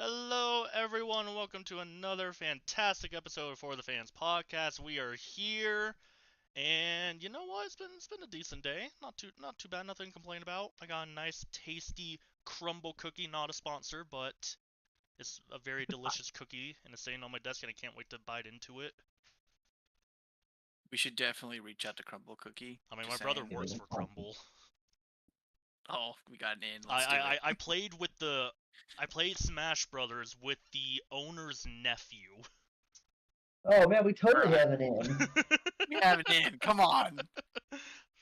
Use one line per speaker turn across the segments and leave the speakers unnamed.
Hello, everyone, and welcome to another fantastic episode of For the Fans podcast. We are here, and you know what? It's been a decent day. Not too bad. Nothing to complain about. I got a nice, tasty crumble cookie. Not a sponsor, but it's a very delicious cookie, and it's sitting on my desk, and I can't wait to bite into it.
We should definitely reach out to Crumble Cookie.
I mean, my
Just
brother
saying.
works for Crumble.
Oh, we got an in.
I
Let's do
I,
it.
I played with the I played Smash Brothers with the owner's nephew.
Oh man, we totally
Bruh.
have an in.
We have an in. Come on.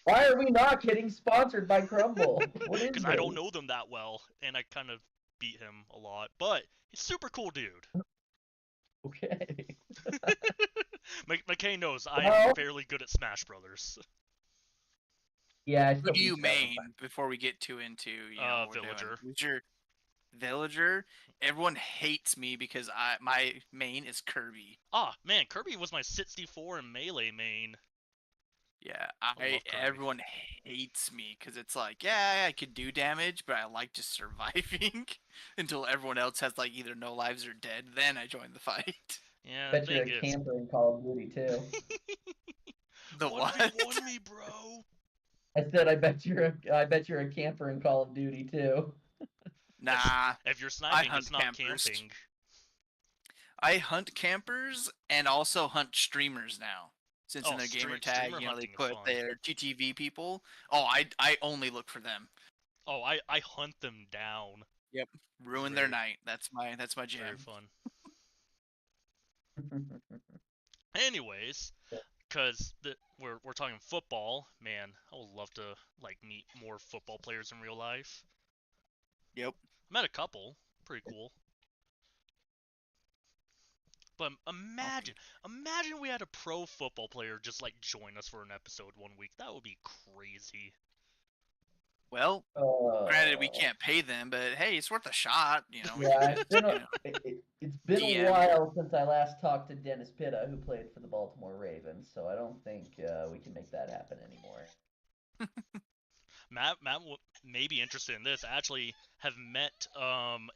Why are we not getting sponsored by Crumble? What is
Because
this?
I don't know them that well, and I kind of beat him a lot. But he's a super cool dude.
Okay.
McKay knows I
Well-
am fairly good at Smash Brothers.
Yeah, I
Who
still
do you
beat you all the
main
time.
before we get too into what we're
Villager.
doing? Who's your Villager? Everyone hates me because my main is Kirby.
Ah, man, Kirby was my 64 and Melee main.
Yeah,
love Kirby.
everyone hates me because it's like, yeah, I could do damage, but I like just surviving until everyone else has like either no lives or dead. Then I join the fight.
Yeah, the
Bet you're
thing
a
is...
camper in Call of Duty too.
The what?
1v1 me, bro.
I said I bet you're a camper in Call of Duty too.
Nah,
If you're sniping,
hunt
it's not
campers.
camping.
I hunt campers and also hunt streamers now. Since in their gamer tag,
streamer
they
hunting is
put
fun.
their TTV people. Oh, I only look for them.
Oh, I hunt them down.
Ruin
Very-
their night. That's my
Very
jam.
fun. Anyways, because we're talking football, man, I would love to like meet more football players in real life.
Yep.
Met a couple, pretty cool. But imagine we had a pro football player just like join us for an episode one week. That would be crazy.
Well,
Uh,
granted we can't pay them, but hey, it's worth a shot. You know. we
Yeah,
could
it's been,
just,
a,
you know.
it's been
DM.
a while since I last talked to Dennis Pitta, who played for the Baltimore Ravens, so I don't think we can make that happen anymore.
Matt may be interested in this. I actually have met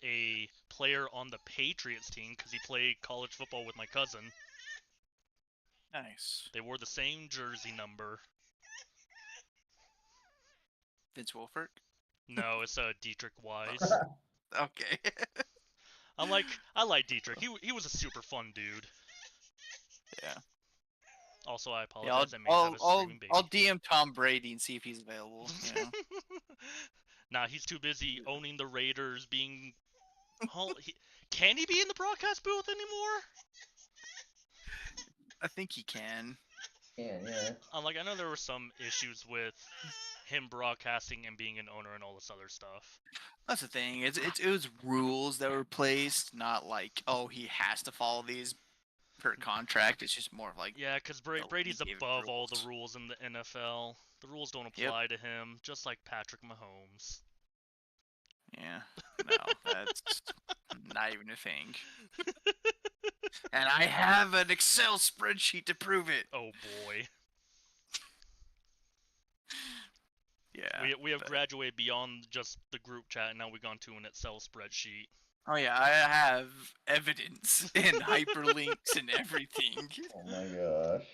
a player on the Patriots team because he played college football with my cousin.
Nice.
They wore the same jersey number.
Vince Wilfork.
No, it's Dietrich Wise.
Okay.
I like Dietrich. He was a super fun dude.
Yeah.
Also, I
Yeah,
apologize. I may have a screaming baby.
I'll DM Tom Brady and see if he's available. You know.
Nah, he's too busy owning the Raiders, being. Can he be in the broadcast booth anymore?
I think he can.
Yeah.
I know there were some issues with him broadcasting and being an owner and all this other stuff.
That's the thing. It was rules that were placed, not like, oh, he has to follow these per contract. It's just more of like,
Yeah, because
the
Brady's
league gave him
above all the
rules.
rules in the NFL. The rules don't
Yep.
apply to him, just like Patrick Mahomes.
yeah, no, that's not even a thing. And I have an Excel spreadsheet to prove it.
Oh boy.
Yeah.
We have
but-
graduated beyond just the group chat, and now we've gone to an Excel spreadsheet.
Oh yeah, I have evidence and hyperlinks and everything.
Oh my gosh.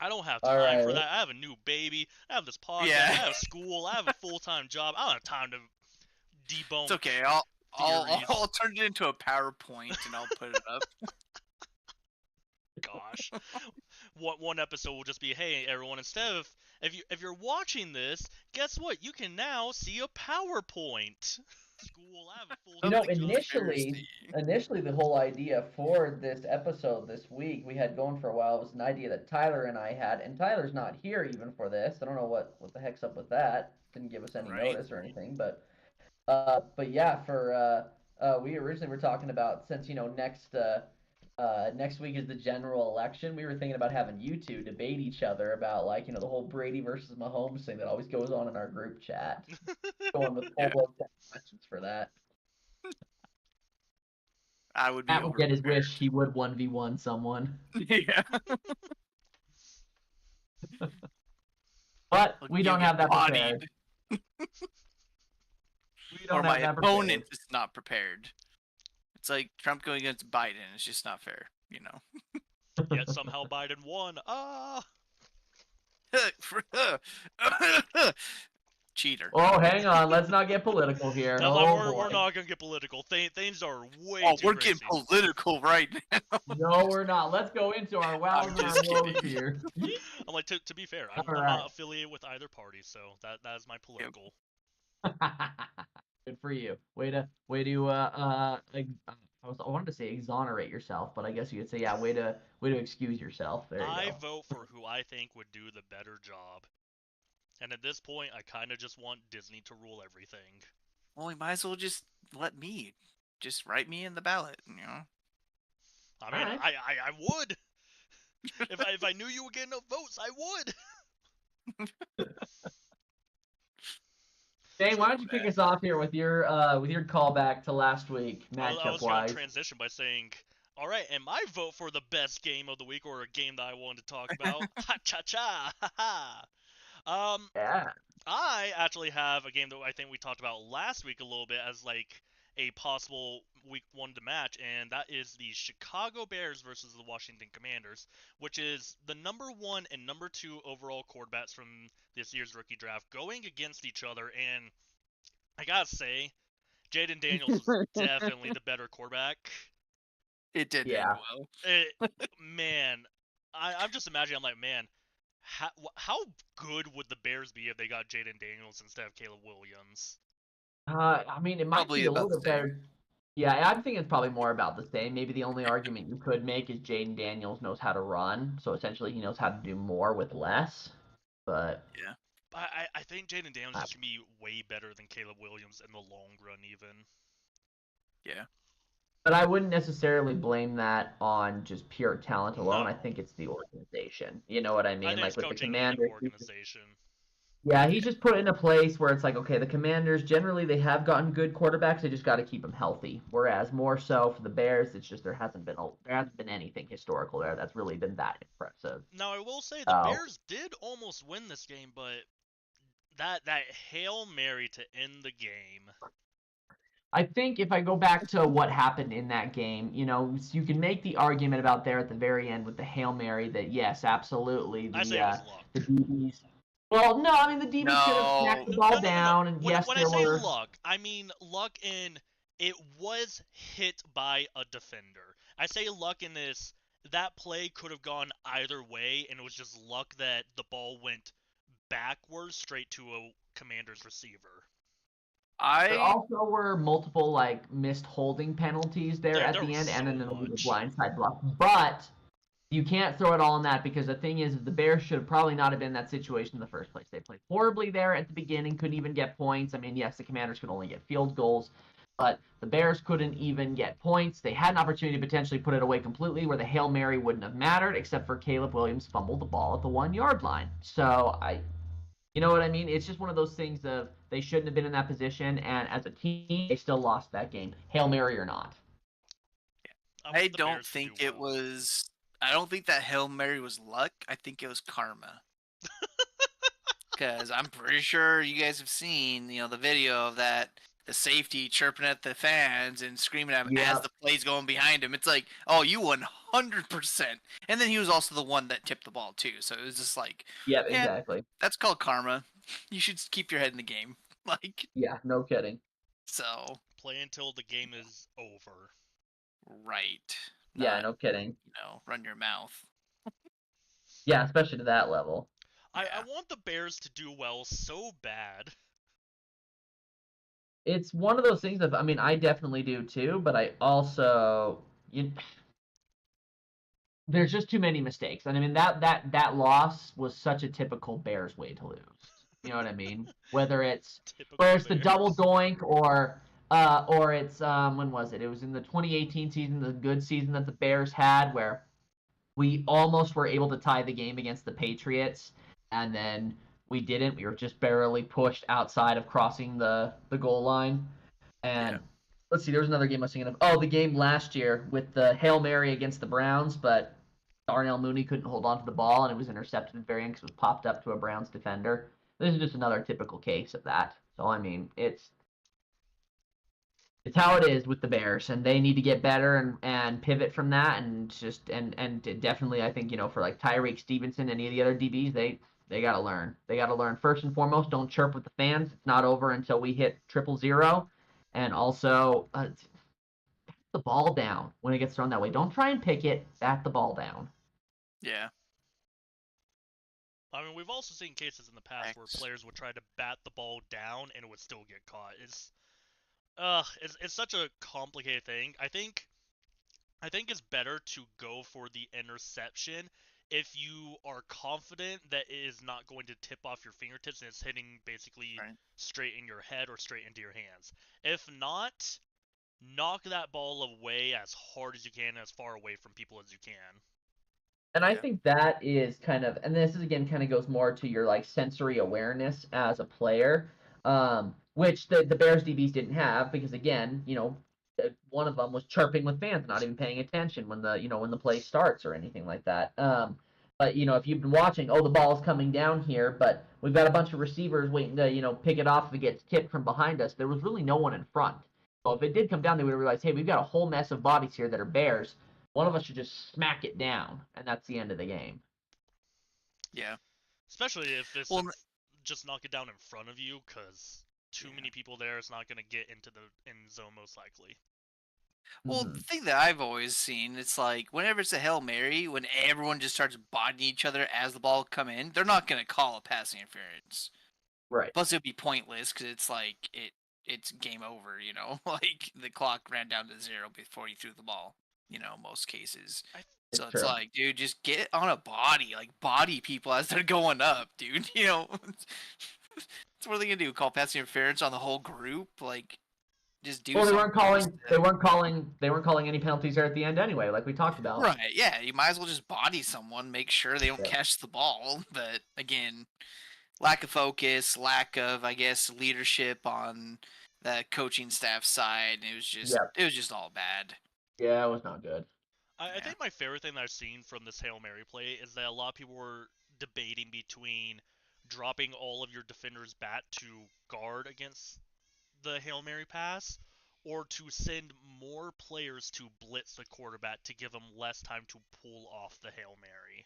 I don't have
All
time for
right.
that. I have a new baby. I have this podcast.
Yeah.
I have school. I have a full-time job. I don't have time to debunk.
It's okay. I'll
theories.
turn it into a PowerPoint and I'll put it up.
Gosh. One episode will just be, hey everyone, instead of if you're watching this, guess what? You can now see a PowerPoint. School, I have a full
You know,
time job.
initially the whole idea for this episode this week we had going for a while was an idea that Tyler and I had, and Tyler's not here even for this. I don't know what the heck's up with that. Didn't give us any
Right.
notice or anything, but yeah, for we originally were talking about, since next week is the general election, we were thinking about having you two debate each other about the whole Brady versus Mahomes thing that always goes on in our group chat. Going with
Yeah.
full questions for that.
I would be
Matt would get his
overprepared.
wish. He would 1v1 someone.
Yeah.
But
Look,
we
you
don't
get
have that prepared.
bodied.
We
or
don't
my
have that
opponent
prepared.
is not prepared. It's like Trump going against Biden. It's just not fair, you know.
Yet somehow Biden won. Ah.
Cheater.
Oh, hang on. Let's not get political here.
That's
Oh
why we're
boy.
not gonna get political. Things are way
Oh,
too
we're
crazy.
getting political right now.
No, we're not. Let's go into our wows
I'm
and our
just
woes
kidding.
here.
I'm like, to be fair, I'm
Alright.
not affiliated with either party, so that is my political.
Good for you. Way to I wanted to say exonerate yourself, but I guess you could say way to excuse yourself. There you
I
go.
vote for who I think would do the better job. And at this point, I kind of just want Disney to rule everything.
Well, you might as well just let me. Just write me in the ballot, you know?
I mean,
Alright.
I would. if I knew you would get enough votes, I would.
Dane, why don't you kick us off here with your callback to last week,
I
matchup
was going to
wise?
transition by saying, all right, and my vote for the best game of the week, or a game that I wanted to talk about, ha cha cha, ha ha.
Yeah.
I actually have a game that I think we talked about last week a little bit as like a possible week 1 to match, and that is the Chicago Bears versus the Washington Commanders, which is the number 1 and number 2 overall quarterbacks from this year's rookie draft going against each other, and I gotta say, Jaden Daniels was definitely the better quarterback.
It did
Yeah.
end well.
Man, I'm just imagining, I'm like, man, how good would the Bears be if they got Jaden Daniels instead of Caleb Williams?
I mean, it might
Probably
be a little
about
bit
the same.
better. Yeah, I think it's probably more about the same. Maybe the only argument you could make is Jaden Daniels knows how to run, so essentially he knows how to do more with less. But
I think Jaden Daniels is going to be way better than Caleb Williams in the long run, even.
Yeah.
But I wouldn't necessarily blame that on just pure talent alone.
No.
I think it's the organization. You know what I mean?
I think
Like
it's
with the
coaching
Commanders.
and organization.
He's just put in a place where it's like, okay, the Commanders generally they have gotten good quarterbacks. They just got to keep them healthy. Whereas more so for the Bears, it's just there hasn't been anything historical there that's really been that impressive.
Now I will say the Bears did almost win this game, but that Hail Mary to end the game.
I think if I go back to what happened in that game, you can make the argument about there at the very end with the Hail Mary that yes, absolutely
I say it was luck.
the DBs. Well, no, I mean the DBs could have smacked the ball down, and
when
yes,
I say luck, I mean luck in it was hit by a defender. I say luck in this. That play could have gone either way, and it was just luck that the ball went backwards straight to a Commander's receiver.
There also were multiple missed holding penalties there at the end,
so
and then a blindside block. But you can't throw it all on that because the thing is, the Bears should probably not have been in that situation in the first place. They played horribly there at the beginning, couldn't even get points. I mean, yes, the Commanders could only get field goals, but the Bears couldn't even get points. They had an opportunity to potentially put it away completely where the Hail Mary wouldn't have mattered, except for Caleb Williams fumbled the ball at the 1-yard line. So you know what I mean? It's just one of those things of they shouldn't have been in that position, and as a team, they still lost that game, Hail Mary or not.
I don't think it was. I don't think that Hail Mary was luck. I think it was karma. Because I'm pretty sure you guys have seen, the video of the safety chirping at the fans and screaming at him as the play's going behind him. It's like, oh, you 100%. And then he was also the one that tipped the ball too. So it was just like,
yeah, exactly.
That's called karma. You should keep your head in the game.
Yeah, no kidding.
So
play until the game is over.
Right.
Yeah, no kidding.
Run your mouth.
Yeah, especially to that level.
I want the Bears to do well so bad.
It's one of those things I mean, I definitely do too, but I also there's just too many mistakes. And I mean that loss was such a typical Bears way to lose. You know what I mean? Whether it's the double doink or it's when was it? It was in the 2018 season, the good season that the Bears had, where we almost were able to tie the game against the Patriots, and then we didn't. We were just barely pushed outside of crossing the goal line. And let's see, there was another game I was thinking of. Oh, the game last year with the Hail Mary against the Browns, but Darnell Mooney couldn't hold on to the ball, and it was intercepted at the very end because it was popped up to a Browns defender. This is just another typical case of that. So, I mean, it's It's how it is with the Bears, and they need to get better and pivot from that, and definitely I think for like Tyreek Stevenson, any of the other DBs, they got to learn. They got to learn first and foremost. Don't chirp with the fans. It's not over until we hit 0-0, and also the ball down when it gets thrown that way. Don't try and pick it. Bat the ball down.
Yeah.
I mean, we've also seen cases in the past where players would try to bat the ball down and it would still get caught. It's such a complicated thing. I think it's better to go for the interception if you are confident that it is not going to tip off your fingertips and it's hitting basically straight in your head or straight into your hands. If not, knock that ball away as hard as you can, as far away from people as you can.
And I think that is kind of, and this is again kind of goes more to your like sensory awareness as a player, which the Bears DBs didn't have because again, one of them was chirping with fans, not even paying attention when the play starts or anything like that. But if you've been watching, the ball's coming down here, but we've got a bunch of receivers waiting to pick it off if it gets tipped from behind us. There was really no one in front. So if it did come down, they would have realized, hey, we've got a whole mess of bodies here that are Bears. One of us should just smack it down, and that's the end of the game.
Yeah.
Especially if it's just knock it down in front of you, because too many people there is not going to get into the end zone most likely.
Well, the thing that I've always seen, it's like whenever it's a Hail Mary, when everyone just starts bodying each other as the ball come in, they're not going to call a passing interference.
Right.
Plus, it would be pointless because it's like it's game over. Like the clock ran down to 0 before you threw the ball. Most cases. So it's like, dude, just get on a body, like body people as they're going up, dude. What are they gonna do? Call passing interference on the whole group? Like, just do.
Well, they weren't calling any penalties there at the end anyway, like we talked about.
Right? Yeah, you might as well just body someone, make sure they don't catch the ball. But again, lack of focus, lack of, I guess, leadership on the coaching staff side. It was just all bad.
Yeah, it was not good.
I think my favorite thing that I've seen from this Hail Mary play is that a lot of people were debating between dropping all of your defenders back to guard against the Hail Mary pass, or to send more players to blitz the quarterback to give him less time to pull off the Hail Mary.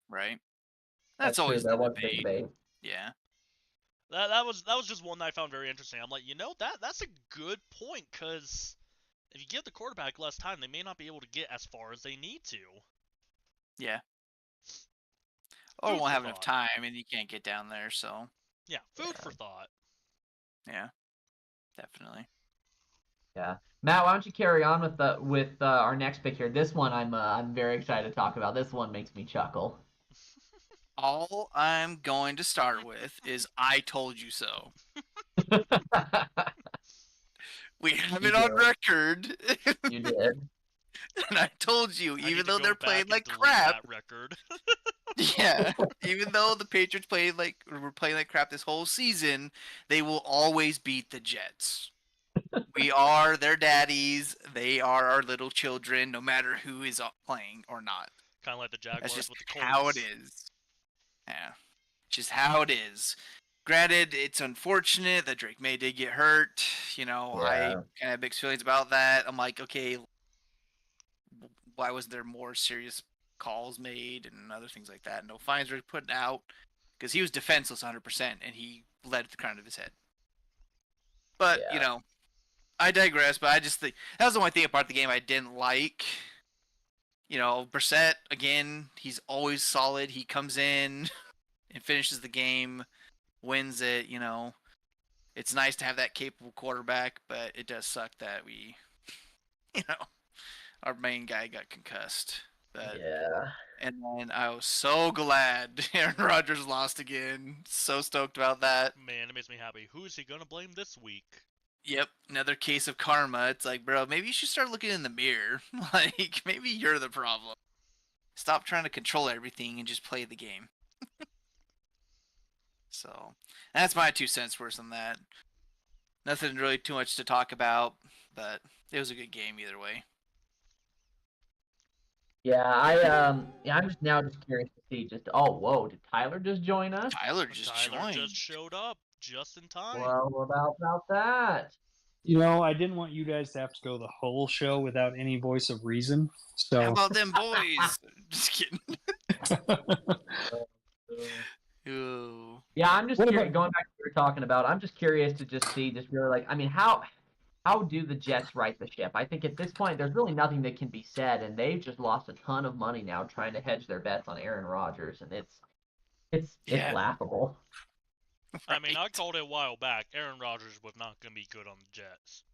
Right. That's always the debate. Yeah.
That was just one that I found very interesting. I'm like, that's a good point, because if you give the quarterback less time, they may not be able to get as far as they need to.
Yeah. Or won't have enough time, and you can't get down there, so.
Yeah, food for thought.
Yeah, definitely.
Yeah, Matt, why don't you carry on with our next pick here? This one I'm very excited to talk about. This one makes me chuckle.
All I'm going to start with is I told you so. We have it on record.
You did.
And I told you, even though they're playing like crap.
Record.
Yeah, even though the Patriots were playing like crap this whole season, they will always beat the Jets. We are their daddies. They are our little children, no matter who is playing or not.
Kind of like the Jaguars.
That's just
with the Colts.
how it is. Yeah, just how it is. Granted, it's unfortunate that Drake May did get hurt. I kind of have mixed feelings about that. I'm like, okay, why was there more serious calls made and other things like that? No fines were put out because he was defenseless 100% and he led at the crown of his head. But, I digress, but I just think that was the only thing about the game I didn't like. Brissett, again, he's always solid. He comes in and finishes the game, wins it, It's nice to have that capable quarterback, but it does suck that we, our main guy got concussed. But,
yeah.
And then I was so glad Aaron Rodgers lost again. So stoked about that.
Man, it makes me happy. Who is he going to blame this week?
Yep, another case of karma. It's like, bro, maybe you should start looking in the mirror. Like, maybe you're the problem. Stop trying to control everything and just play the game. So, that's my 2 cents worth on that. Nothing really too much to talk about, but it was a good game either way.
Yeah, I'm just curious to see whoa, did Tyler just join us?
Tyler just
showed up just in time.
Well, about that.
I didn't want you guys to have to go the whole show without any voice of reason.
How
So
about them boys? Just kidding. Ooh.
Yeah, I'm just
What
curious.
about-
Going back to what we were talking about, I'm just curious to just see, just really like, I mean, how do the Jets right the ship? I think at this point, there's really nothing that can be said, and they've just lost a ton of money now trying to hedge their bets on Aaron Rodgers, and it's
Yeah.
laughable.
I mean, I
Right.
called it a while back. Aaron Rodgers was not going to be good on the Jets.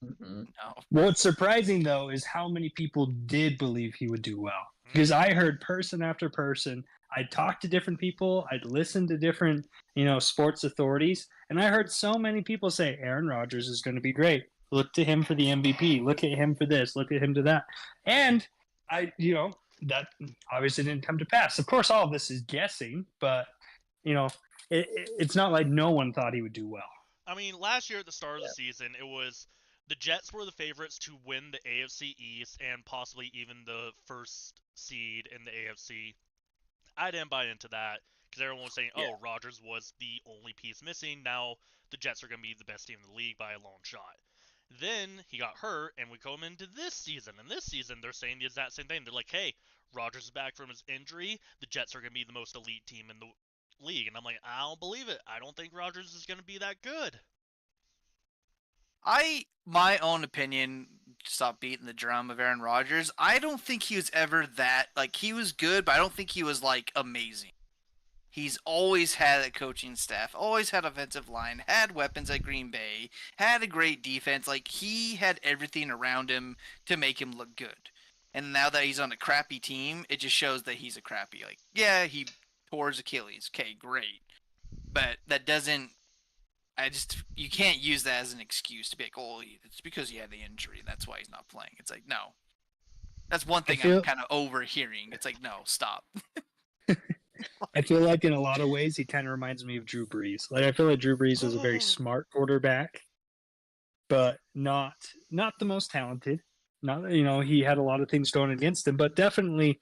Mm-mm.
No.
What's surprising though is how many people did believe he would do well. Because I heard person after person. I'd talked to different people. I'd listened to different, sports authorities, and I heard so many people say Aaron Rodgers is going to be great. Look to him for the MVP. Look at him for this. Look at him to that. And that obviously didn't come to pass. Of course, all of this is guessing, but it's not like no one thought he would do well.
I mean, last year at the start of the season, it was the Jets were the favorites to win the AFC East and possibly even the first seed in the AFC. I didn't buy into that because everyone was saying,
Yeah.
"Oh, Rodgers was the only piece missing. Now the Jets are going to be the best team in the league by a long shot." Then he got hurt, and we come into this season. And this season, they're saying the exact same thing. They're like, "Hey, Rodgers is back from his injury. The Jets are going to be the most elite team in the league." And I'm like, I don't believe it. I don't think Rodgers is going to be that good.
My own opinion, stop beating the drum of Aaron Rodgers. I don't think he was ever that, like, he was good, but I don't think he was, like, amazing. He's always had a coaching staff, always had offensive line, had weapons at Green Bay, had a great defense. Like, he had everything around him to make him look good. And now that he's on a crappy team, it just shows that he's a crappy. Like, yeah, he tore his Achilles. Okay, great. But that doesn't, you can't use that as an excuse to be like, oh, it's because he had the injury. That's why he's not playing. It's like, no. That's one thing I'm kind of overhearing. It's like, no, stop.
I feel like in a lot of ways he kind of reminds me of Drew Brees. Like I feel like Drew Brees was a very smart quarterback, but not the most talented. Not he had a lot of things going against him, but definitely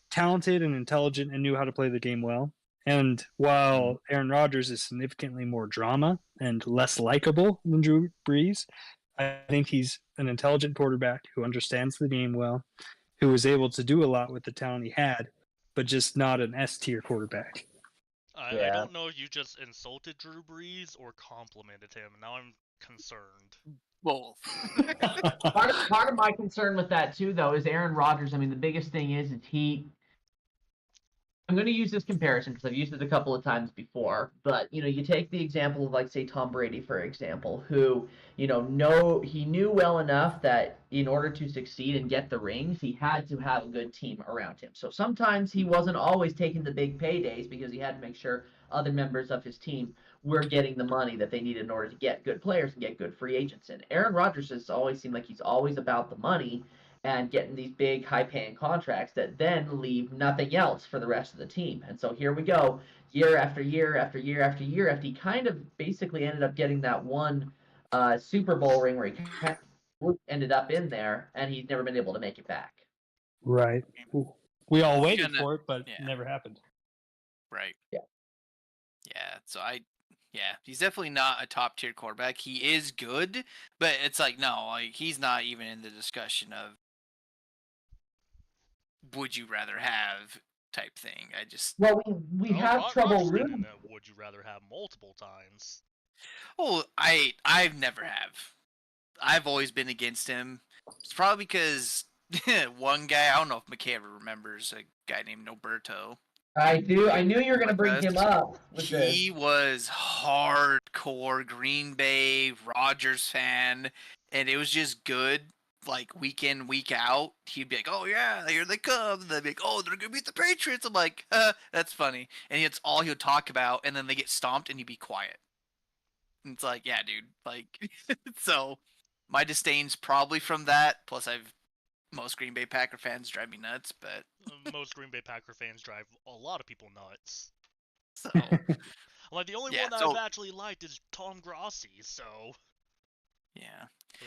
talented and intelligent and knew how to play the game well. And while Aaron Rodgers is significantly more drama and less likable than Drew Brees, I think he's an intelligent quarterback who understands the game well, who was able to do a lot with the talent he had, but just not an S-tier quarterback.
I don't know if you just insulted Drew Brees or complimented him. Now I'm concerned.
Both.
part of my concern with that too, though, is Aaron Rodgers. I mean, the biggest thing is I'm going to use this comparison because I've used it a couple of times before. But you take the example of, like, say, Tom Brady, for example, who he knew well enough that in order to succeed and get the rings, he had to have a good team around him. So sometimes he wasn't always taking the big paydays because he had to make sure other members of his team were getting the money that they needed in order to get good players and get good free agents in. Aaron Rodgers has always seemed like he's always about the money and getting these big high-paying contracts that then leave nothing else for the rest of the team. And so here we go, year after year after year after year after he kind of basically ended up getting that one Super Bowl ring where he ended up in there, and he's never been able to make it back.
Right. We all waited for it, but it never happened.
Right.
Yeah.
Yeah, so he's definitely not a top-tier quarterback. He is good, but it's like, no, like, he's not even in the discussion of would you rather have type thing.
We have trouble
Rodgers
rooting.
been in a would you rather have multiple times.
Oh, I've never have. I've always been against him. It's probably because one guy, I don't know if McKay ever remembers, a guy named Noberto.
I do. I knew you were going to bring him up.
He was hardcore Green Bay Rodgers fan, and it was just good. Like, week in, week out, he'd be like, "Oh yeah, here they come." And they'd be like, "Oh, they're gonna beat the Patriots." I'm like, "That's funny." And it's all he would talk about, and then they get stomped, and he'd be quiet. And it's like, yeah, dude. Like, so my disdain's probably from that. Plus, most Green Bay Packer fans drive me nuts, but
most Green Bay Packer fans drive a lot of people nuts.
So,
like, the only one that I've actually liked is Tom Grossi. So,
yeah.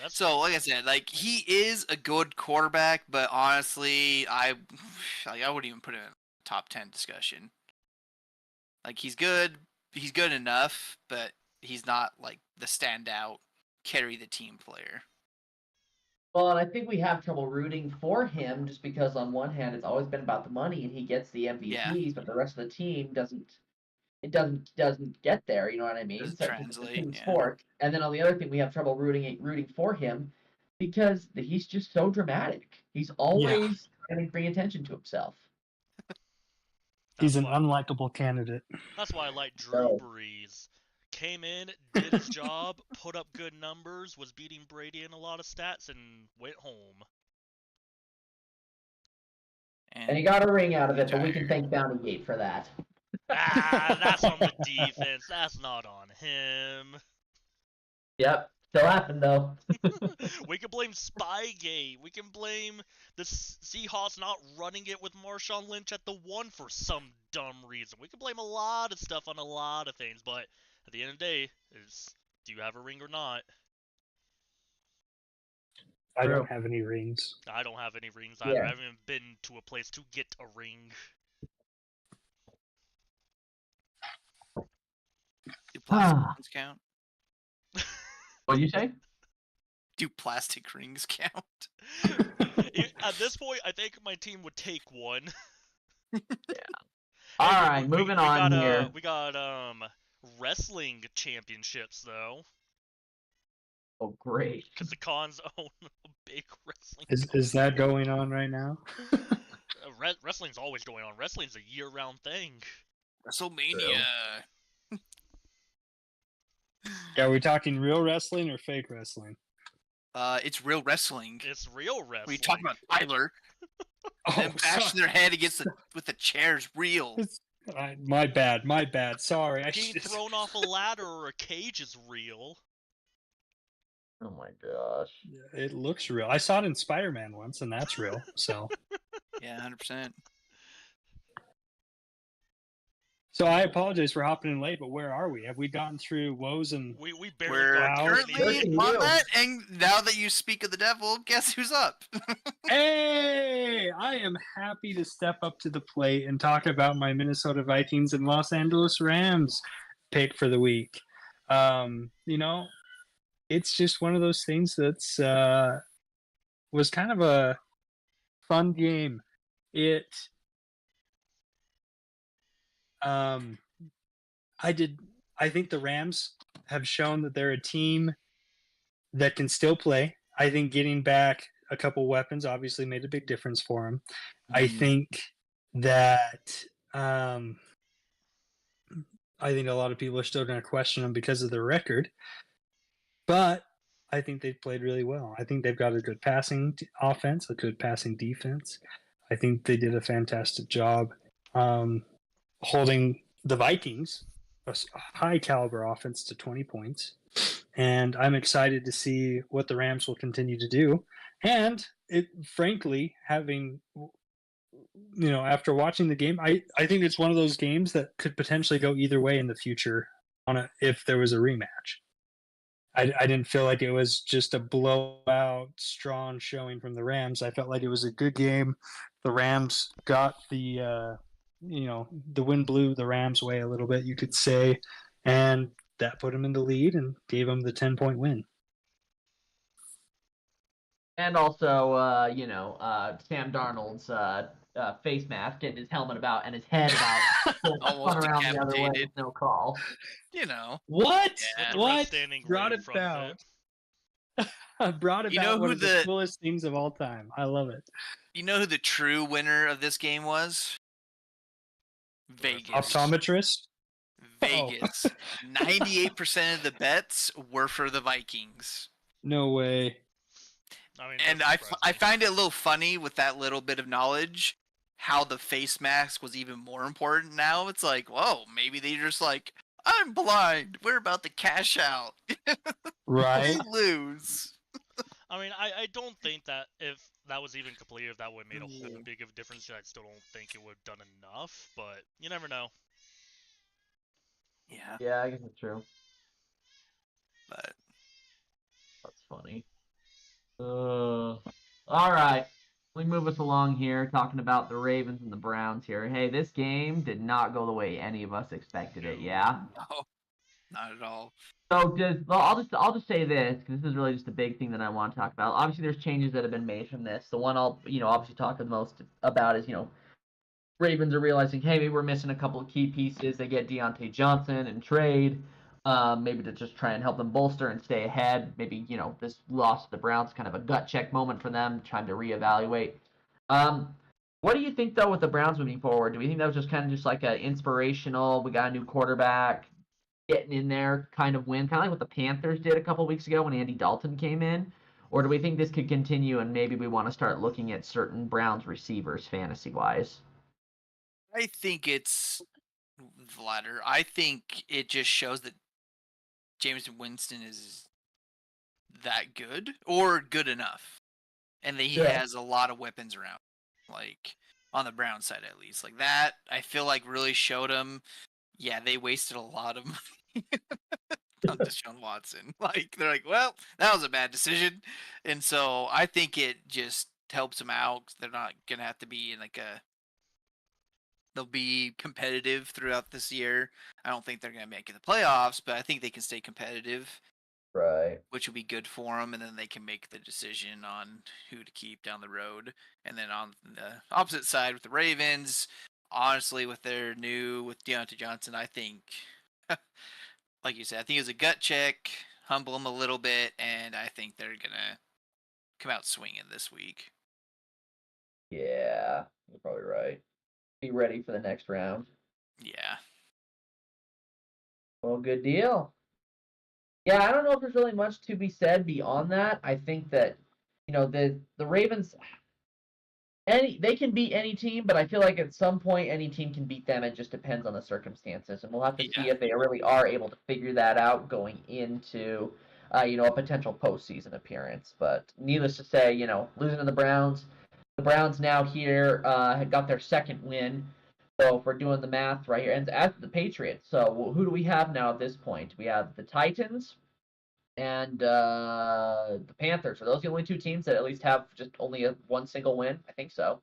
So
like I said, like, he is a good quarterback, but honestly, I wouldn't even put it in a top 10 discussion. Like, he's good enough, but he's not like the standout carry the team player.
Well, and I think we have trouble rooting for him just because on one hand it's always been about the money and he gets the MVPs, but the rest of the team doesn't get there, you know what I mean?
Doesn't
So it's a
translate,
team
yeah.
sport. And then on the other thing we have trouble rooting for him because he's just so dramatic. He's always trying to bring attention to himself.
He's an
why-
unlikable candidate.
That's why I like Drew
So-
Brees. Came in, did his job, put up good numbers, was beating Brady in a lot of stats, and went home.
And he got a ring out of it, but we can
retired.
thank Bounty Gate for that.
Ah, that's on the defense. That's not on him.
Yep. Still happened though.
We can blame Spygate. We can blame the Seahawks not running it with Marshawn Lynch at the 1 for some dumb reason. We can blame a lot of stuff on a lot of things, but at the end of the day, do you have a ring or not?
I
True.
don't have any rings.
I don't have any rings either.
Yeah.
I haven't even been to a place to get a ring.
Do plastic rings count?
What'd you say?
Do plastic rings count?
At this point, I think my team would take one.
All
Hey,
right, moving on
got,
here.
We got wrestling championships though,
Oh, great.
because the Cons own a big wrestling.
Is that going on right now?
Wrestling's always going on. Wrestling's a year-round thing.
WrestleMania.
Yeah, are we talking real wrestling or fake wrestling?
It's real wrestling.
It's real wrestling.
We talk about Tyler. Them bashing their head against with the chairs. Real.
My bad. Sorry. I
Getting
should...
thrown off a ladder or a cage is real.
Oh my gosh.
It looks real. I saw it in Spider-Man once, and that's real. So,
Yeah, 100%.
so I apologize for hopping in late, but where are we? Have we gotten through woes and?
We barely
We're
got to
currently
Good
on
deal.
that, and now that you speak of the devil, guess who's up?
Hey, I am happy to step up to the plate and talk about my Minnesota Vikings and Los Angeles Rams pick for the week. You know, it's just one of those things that's was kind of a fun game. I think the Rams have shown that they're a team that can still play. I think getting back a couple weapons obviously made a big difference for them. I think that I think a lot of people are still going to question them because of their record, but I think they've played really well. I think they've got a good passing offense, a good passing defense. I think they did a fantastic job holding the Vikings, a high caliber offense, to 20 points. And I'm excited to see what the Rams will continue to do. And frankly, having, after watching the game, I think it's one of those games that could potentially go either way in the future if there was a rematch. I didn't feel like it was just a blowout, strong showing from the Rams. I felt like it was a good game. The Rams got the wind blew the Rams' way a little bit, you could say, and that put them in the lead and gave them the 10-point win.
And also, Sam Darnold's face mask and his helmet about and his head about
Almost
spun around the other way
decapitated.
with no call.
What?
Yeah.
The
What?
ref standing
Brought
right in
it
front of
down.
it.
Brought about
You know
one
who
of the
the-
coolest things of all time. I love it.
You know who the true winner of this game was? Vegas.
Optometrist?
Vegas. 98% of the bets were for the Vikings.
No way.
I mean,
And
doesn't
I
surprise me.
find it a little funny with that little bit of knowledge how the face mask was even more important now. It's like, whoa, maybe they're just like, I'm blind. We're about to cash out.
Right?
We lose.
I mean, I don't think that if that was even completed, if that would have made a whole big of a difference. I still don't think it would have done enough, but you never know.
Yeah,
Yeah, I guess it's true.
but
That's funny. All right. We move us along here, talking about the Ravens and the Browns here. Hey, this game did not go the way any of us expected it, yeah?
oh, Not at all.
So I'll just say this, because this is really just a big thing that I want to talk about. Obviously, there's changes that have been made from this. The one I'll obviously talk the most about is Ravens are realizing, hey, maybe we're missing a couple of key pieces. They get Deontay Johnson and trade, maybe to just try and help them bolster and stay ahead. Maybe this loss to the Browns kind of a gut check moment for them, trying to reevaluate. What do you think though with the Browns moving forward? Do we think that was just kind of just like an inspirational? We got a new quarterback, getting in there kind of win, kind of like what the Panthers did a couple weeks ago when Andy Dalton came in? Or do we think this could continue and maybe we want to start looking at certain Browns receivers fantasy-wise?
I think it's the latter. I think it just shows that Jameis Winston is that good or good enough, and that he has a lot of weapons around, like on the Brown side at least. Like that, I feel like really showed him. Yeah, they wasted a lot of money on Deshaun Watson. Like they're like, well, that was a bad decision, and so I think it just helps them out. They're not gonna have to be in like a. They'll be competitive throughout this year. I don't think they're going to make it the playoffs, but I think they can stay competitive.
Right.
Which will be good for them, and then they can make the decision on who to keep down the road. And then on the opposite side with the Ravens, honestly, with Deontay Johnson, I think, like you said, I think it was a gut check, humble them a little bit, and I think they're going to come out swinging this week.
Yeah, you're probably right. Be ready for the next round.
Yeah.
Well, good deal. Yeah, I don't know if there's really much to be said beyond that. I think that, the Ravens, they can beat any team, but I feel like at some point any team can beat them. It just depends on the circumstances, and we'll have to see if they really are able to figure that out going into, a potential postseason appearance. But needless to say, losing to the Browns. The Browns now here had got their second win. So if we're doing the math right here, and as the Patriots. So who do we have now at this point? We have the Titans and the Panthers. Are those the only two teams that at least have just only one single win? I think so.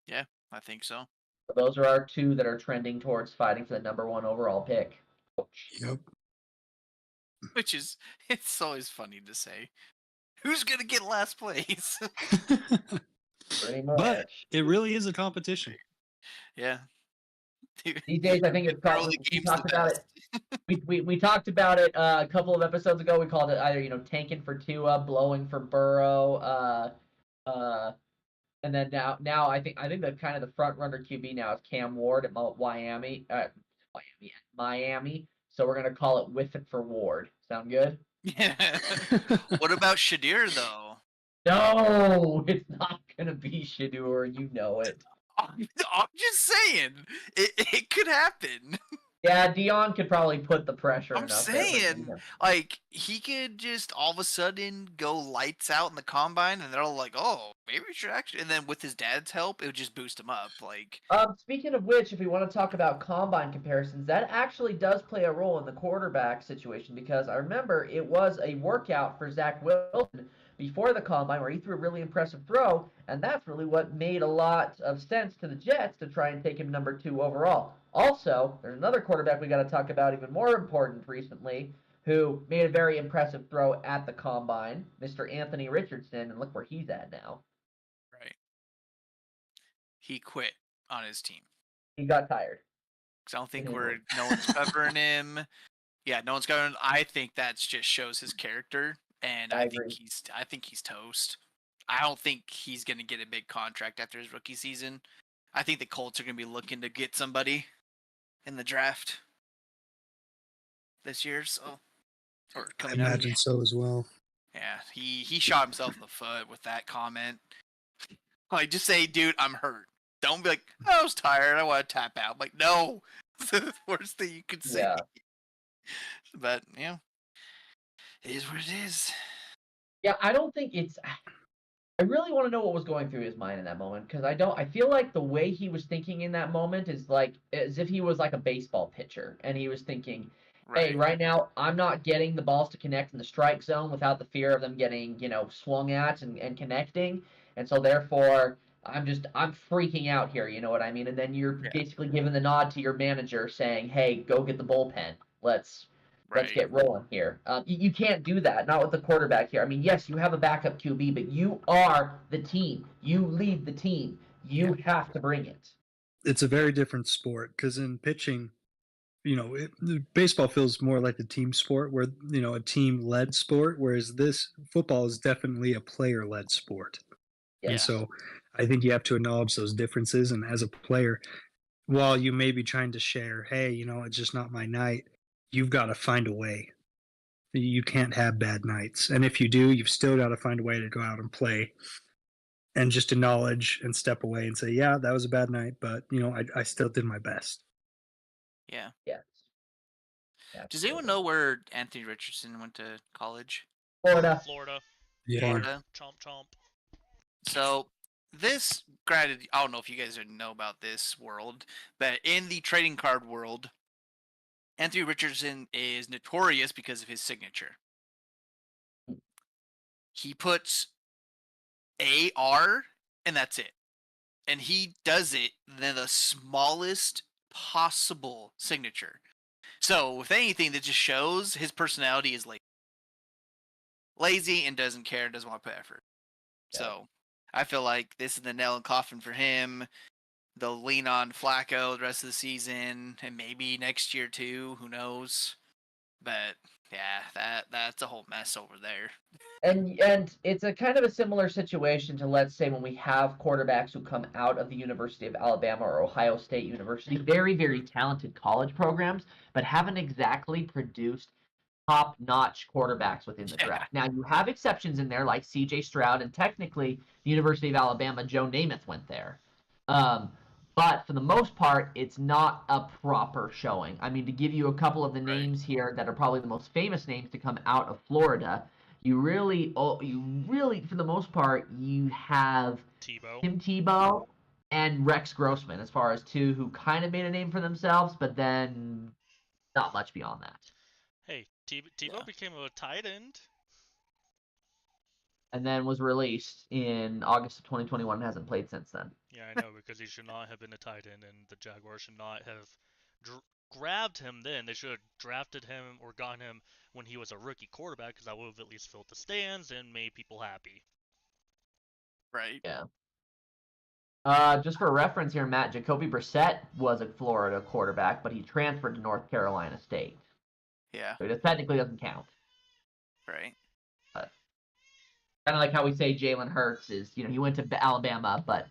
Yeah, I think so.
Those are our two that are trending towards fighting for the number one overall pick.
Yep.
Which is, it's always funny to say. Who's going to get last place?
Pretty much.
But it really is a competition.
Yeah.
These days, I think it's probably we talked about it. We talked about it a couple of episodes ago. We called it either tanking for Tua, blowing for Burrow, and then now I think the kind of the front runner QB now is Cam Ward at Miami. So we're gonna call it Whiff It for Ward. Sound good?
Yeah. What about Shadir though?
No, it's not gonna be Shadur. You know it.
I'm just saying, it could happen.
Yeah, Dion could probably put the pressure.
I'm saying, like, he could just all of a sudden go lights out in the combine, and they're all like, "Oh, maybe we should actually." And then with his dad's help, it would just boost him up. Like,
speaking of which, if we want to talk about combine comparisons, that actually does play a role in the quarterback situation because I remember it was a workout for Zach Wilson before the combine where he threw a really impressive throw, and that's really what made a lot of sense to the Jets to try and take him number 2 overall. Also, there's another quarterback we got to talk about, even more important recently, who made a very impressive throw at the combine, Mr. Anthony Richardson, and look where he's at now.
Right. He quit on his team.
He got tired.
Because I don't think no one's covering him. Yeah, no one's covering him. I think that just shows his character, and I think he's toast. I don't think he's going to get a big contract after his rookie season. I think the Colts are going to be looking to get somebody in the draft this year, so or coming
I imagine so as well.
Yeah, he shot himself in the foot with that comment. Like, just say, dude, I'm hurt. Don't be like, I was tired, I want to tap out. Like, no, it's the worst thing you could say.
Yeah.
But yeah, it is what it is.
Yeah, I don't think it's. I really want to know what was going through his mind in that moment because I feel like the way he was thinking in that moment is like as if he was like a baseball pitcher and he was thinking, hey, right now I'm not getting the balls to connect in the strike zone without the fear of them getting, swung at and connecting. And so therefore I'm freaking out here, you know what I mean? And then you're basically giving the nod to your manager saying, hey, go get the bullpen. Let's get rolling here. You can't do that. Not with the quarterback here. I mean, yes, you have a backup QB, but you are the team. You lead the team. You have to bring it.
It's a very different sport because in pitching, baseball feels more like a team sport, where a team-led sport, whereas this football is definitely a player-led sport.
Yeah.
And so, I think you have to acknowledge those differences. And as a player, while you may be trying to share, hey, it's just not my night, you've got to find a way. You can't have bad nights, and if you do, you've still got to find a way to go out and play. And just acknowledge and step away and say, yeah, that was a bad night, but I still did my best.
Yeah.
Yes.
Does anyone know where Anthony Richardson went to college?
Florida.
Yeah.
Florida.
Chomp chomp.
So this, granted, I don't know if you guys know about this world, but in the trading card world, Anthony Richardson is notorious because of his signature. He puts AR, and that's it. And he does it in the smallest possible signature. So, if anything, that just shows his personality is like lazy and doesn't care and doesn't want to put effort. Yeah. So, I feel like this is the nail in the coffin for him. They'll lean on Flacco the rest of the season, and maybe next year too. Who knows? But yeah, that's a whole mess over there.
And it's a kind of a similar situation to, let's say, when we have quarterbacks who come out of the University of Alabama or Ohio State University, very, very talented college programs, but haven't exactly produced top-notch quarterbacks within the draft. Now, you have exceptions in there like C.J. Stroud, and technically the University of Alabama, Joe Namath went there. But for the most part, it's not a proper showing. I mean, to give you a couple of the names here that are probably the most famous names to come out of Florida, you really, for the most part, you have Tim Tebow and Rex Grossman as far as two who kind of made a name for themselves, but then not much beyond that.
Hey, Tebow became a tight end.
And then was released in August of 2021 and hasn't played since then.
Yeah, I know, because he should not have been a tight end, and the Jaguars should not have grabbed him then. They should have drafted him or gotten him when he was a rookie quarterback, because that would have at least filled the stands and made people happy.
Right.
Yeah. Just for reference here, Matt, Jacoby Brissett was a Florida quarterback, but he transferred to North Carolina State.
Yeah.
So it technically doesn't count.
Right.
But kind of like how we say Jalen Hurts is, he went to Alabama, but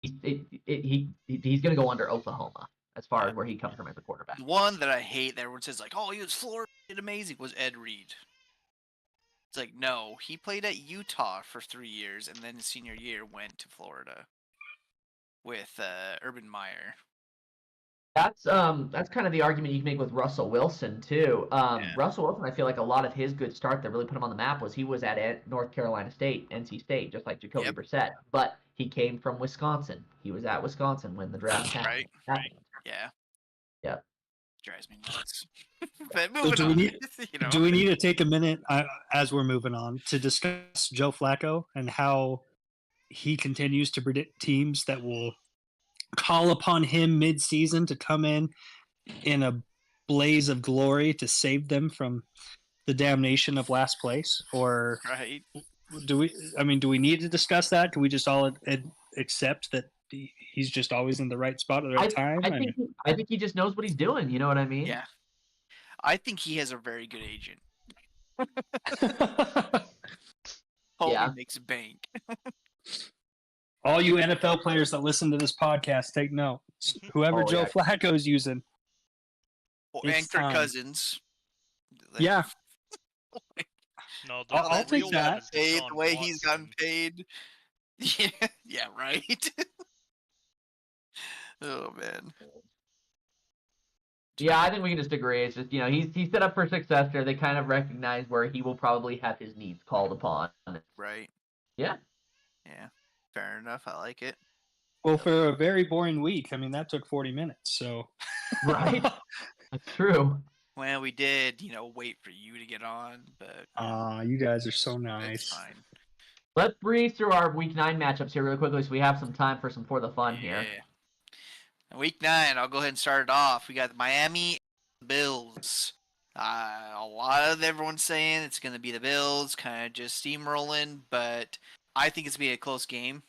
he's going to go under Oklahoma as far as where he comes from as a quarterback.
The one that I hate that everyone says, like, oh, he was Florida, did amazing, was Ed Reed. It's like, no, he played at Utah for 3 years, and then his senior year went to Florida with Urban Meyer.
That's kind of the argument you can make with Russell Wilson too. Russell Wilson, I feel like a lot of his good start that really put him on the map was he was at North Carolina State, NC State, just like Jacoby Brissett. But he came from Wisconsin. He was at Wisconsin when the draft happened.
Right. Yeah.
Yep.
Drives me nuts. But
So do we need to take a minute as we're moving on to discuss Joe Flacco and how he continues to predict teams that will call upon him mid-season to come in a blaze of glory to save them from the damnation of last place? Or do we need to discuss that? Can we just all accept that he's just always in the right spot at the right time?
I think he just knows what he's doing. You know what I mean?
Yeah. I think he has a very good agent. Homie makes bank.
All you NFL players that listen to this podcast, take note. Whoever Joe Flacco's using.
And Kirk Cousins.
Yeah.
No,
I'll take that.
The way he's gotten paid. Yeah, right. Oh, man.
Yeah, I think we can just agree. It's just, he's set up for success there. They kind of recognize where he will probably have his needs called upon.
Right.
Yeah.
Yeah. Fair enough. I like it.
Well, for a very boring week, that took 40 minutes, so.
Right. That's true.
Well, we did, wait for you to get on, but.
You guys are so nice.
It's fine.
Let's breeze through our Week 9 matchups here really quickly so we have some time for some For the Fun here.
Week 9, I'll go ahead and start it off. We got the Miami Bills A lot of everyone's saying it's going to be the Bills, kind of just steamrolling, but I think it's going to be a close game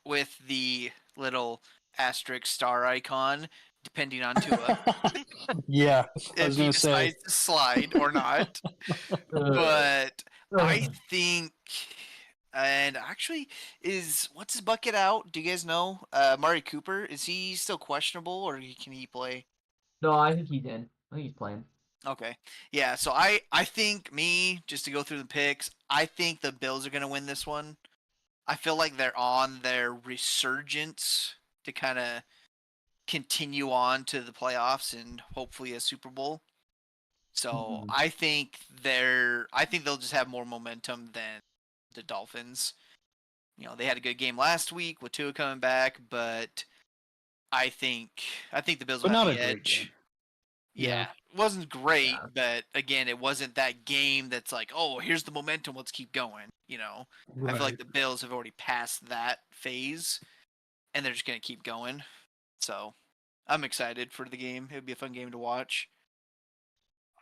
with the little asterisk star icon, depending on Tua,
Yeah, I
if
was
he
gonna say.
decides to slide or not. But I think, and actually, what's his bucket out? Do you guys know? Amari Cooper, is he still questionable or can he play?
No, I think he's in. I think he's playing.
Okay. Yeah, so I think just to go through the picks, I think the Bills are going to win this one. I feel like they're on their resurgence to kind of continue on to the playoffs and hopefully a Super Bowl. So
Mhm.
I think they'll just have more momentum than the Dolphins. They had a good game last week with Tua coming back, but I think the Bills will
But
have
not
the
a great
edge.
game.
Yeah,
Yeah.
it wasn't great,
Yeah.
but again, it wasn't that game that's like, oh, here's the momentum, let's keep going. I feel like the Bills have already passed that phase, and they're just gonna keep going. So, I'm excited for the game. It would be a fun game to watch.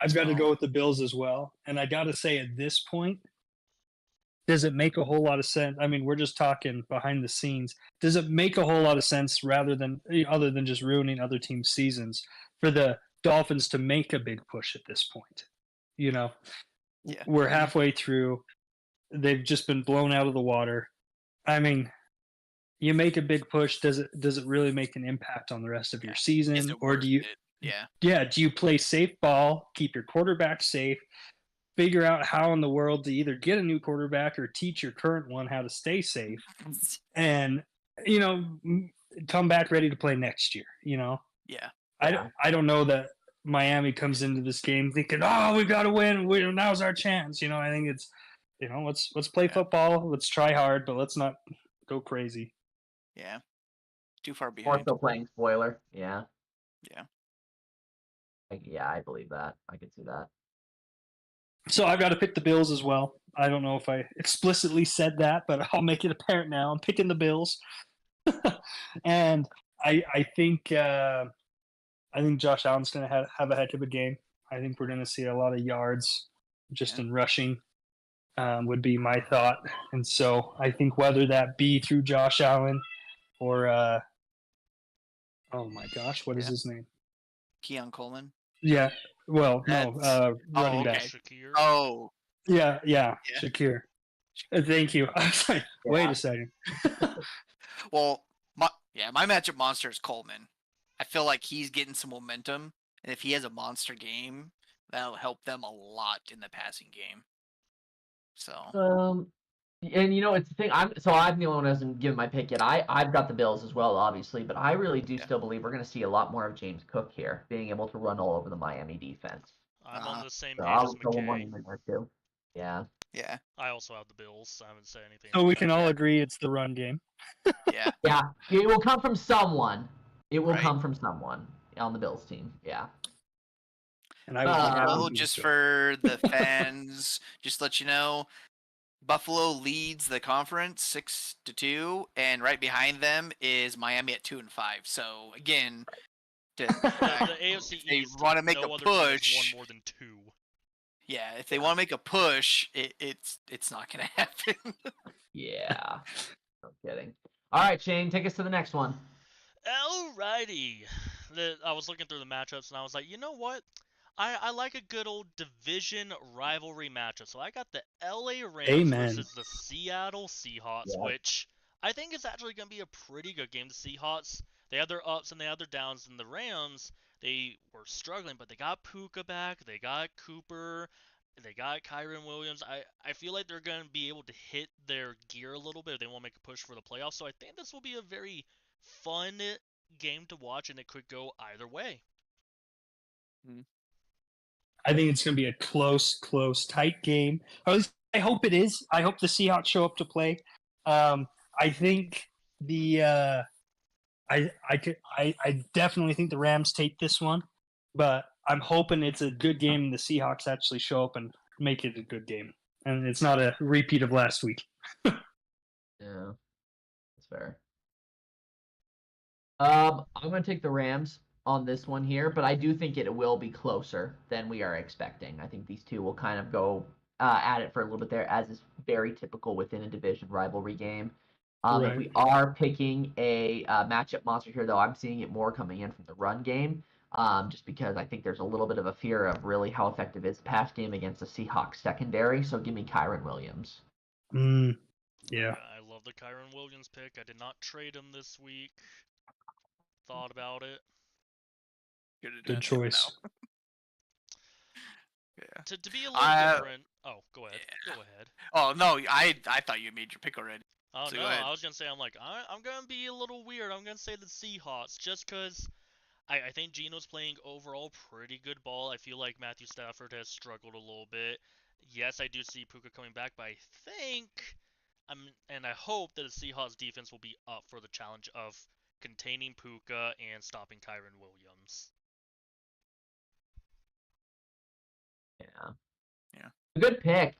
I've got to
So-
go with the Bills as well. And I got to say, at this point, does it make a whole lot of sense? I mean, we're just talking behind the scenes. Does it make a whole lot of sense other than just ruining other teams' seasons for the Dolphins to make a big push at this point?
Yeah.
We're halfway through. They've just been blown out of the water. I mean, you make a big push. Does it really make an impact on the rest of your
Is
season,
it
or
worth
do you?
it? Yeah.
Yeah, do you play safe ball, keep your quarterback safe, figure out how in the world to either get a new quarterback or teach your current one how to stay safe, and come back ready to play next year?
Yeah.
I don't know that Miami comes into this game thinking, oh, we've got to win. Now's our chance. I think it's, let's play football. Let's try hard, but let's not go crazy.
Yeah. Too far
Or
behind.
still playing spoiler. Yeah.
Yeah.
Yeah, I believe that. I could see that.
So I've got to pick the Bills as well. I don't know if I explicitly said that, but I'll make it apparent now. I'm picking the Bills, and I think Josh Allen's going to have a heck of a game. I think we're going to see a lot of yards just in rushing. Would be my thought, and so I think whether that be through Josh Allen or oh my gosh, what is his name?
Keon Coleman.
Yeah. Well, no, running
okay.
back.
Shakir.
Oh.
Yeah,
Yeah.
Shakir. Thank you. I was like, wait a second.
Well, my matchup monster is Coleman. I feel like he's getting some momentum, and if he has a monster game, that'll help them a lot in the passing game. So.
And it's the thing. I'm the only one who hasn't given my pick yet. I've got the Bills as well, obviously, but I really do still believe we're going to see a lot more of James Cook here, being able to run all over the Miami defense.
I'm on the same
So
page
I'll
as
throw one
McKay.
in there too. Yeah.
Yeah.
I also have the Bills. I haven't said anything.
So we can all agree it's the run game.
Yeah.
Yeah. It will come from someone. It will
Right.
come from someone on the Bills team. Yeah.
And I would
Buffalo, just for the fans, just to let you know, Buffalo leads the conference 6-2, and right behind them is Miami at 2-5. So again,
The AFC
they
East,
want to make
no
a
other team has
push.
won more than 2.
Yeah, if they want to make a push, it's not gonna happen.
Yeah. No kidding. All right, Shane, take us to the next one.
Alrighty. I was looking through the matchups and I was like, you know what? I like a good old division rivalry matchup. So I got the LA Rams
Amen.
versus the Seattle Seahawks,
Yeah.
which I think is actually going to be a pretty good game. The Seahawks, they had their ups and they had their downs. And the Rams, they were struggling, but they got Puka back. They got Cooper. They got Kyron Williams. I feel like they're going to be able to hit their gear a little bit if they want to make a push for the playoffs. So I think this will be a very fun game to watch, and it could go either way.
I think it's going to be a close, tight game. Or at least I hope it is. I hope the Seahawks show up to play. I think the I definitely think the Rams take this one, but I'm hoping it's a good game and the Seahawks actually show up and make it a good game, and it's not a repeat of last week.
Yeah, that's fair. I'm gonna take the Rams. on this one here, but I do think it will be closer than we are expecting. I think these two will kind of go at it for a little bit there, as is very typical within a division rivalry game. If
Right.
we are picking a matchup monster here, though, I'm seeing it more coming in from the run game, just because I think there's a little bit of a fear of really how effective is the pass game against the Seahawks secondary. So give me Kyren Williams.
Yeah.
I love the Kyren Williams pick. I did not trade him this week. Thought about it.
Good choice.
Yeah.
To be a little different. Oh, go ahead.
Yeah.
Go ahead.
Oh no, I thought you made your pick already.
Oh
So
no,
go ahead.
I was gonna say I'm gonna be a little weird. I'm gonna say the Seahawks just because I think Geno's playing overall pretty good ball. I feel like Matthew Stafford has struggled a little bit. Yes, I do see Puka coming back, but I think and I hope that the Seahawks defense will be up for the challenge of containing Puka and stopping Kyren Williams.
Yeah.
Yeah.
Good pick.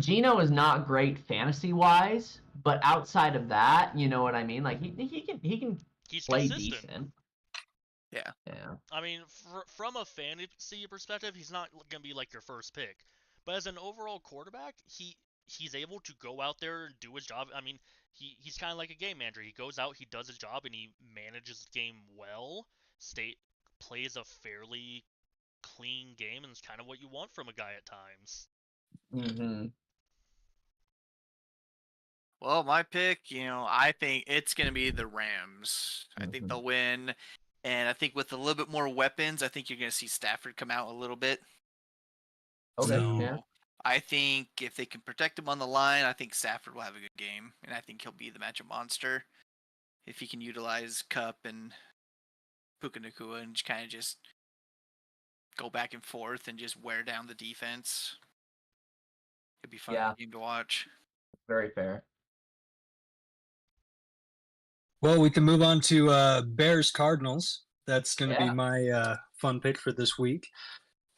Geno is not great fantasy wise, but outside of that, you know what I mean? Like he can
He's
play
consistent.
decent.
Yeah.
Yeah.
I mean, from a fantasy perspective, he's not gonna be like your first pick, but as an overall quarterback, he's able to go out there and do his job. I mean, he's kind of like a game manager. He goes out, he does his job, and he manages the game well. Plays a fairly clean game, and it's kind of what you want from a guy at times.
Mm-hmm.
Well, my pick, I think it's going to be the Rams. I think they'll win. And I think with a little bit more weapons, I think you're going to see Stafford come out a little bit.
Okay.
So
Yeah.
I think if they can protect him on the line, I think Stafford will have a good game. And I think he'll be the matchup monster if he can utilize Kupp and Puka Nacua and kind of just go back and forth and just wear down the defense. It'd be fun game to watch.
Very fair.
Well, we can move on to Bears Cardinals. That's going to be my fun pick for this week.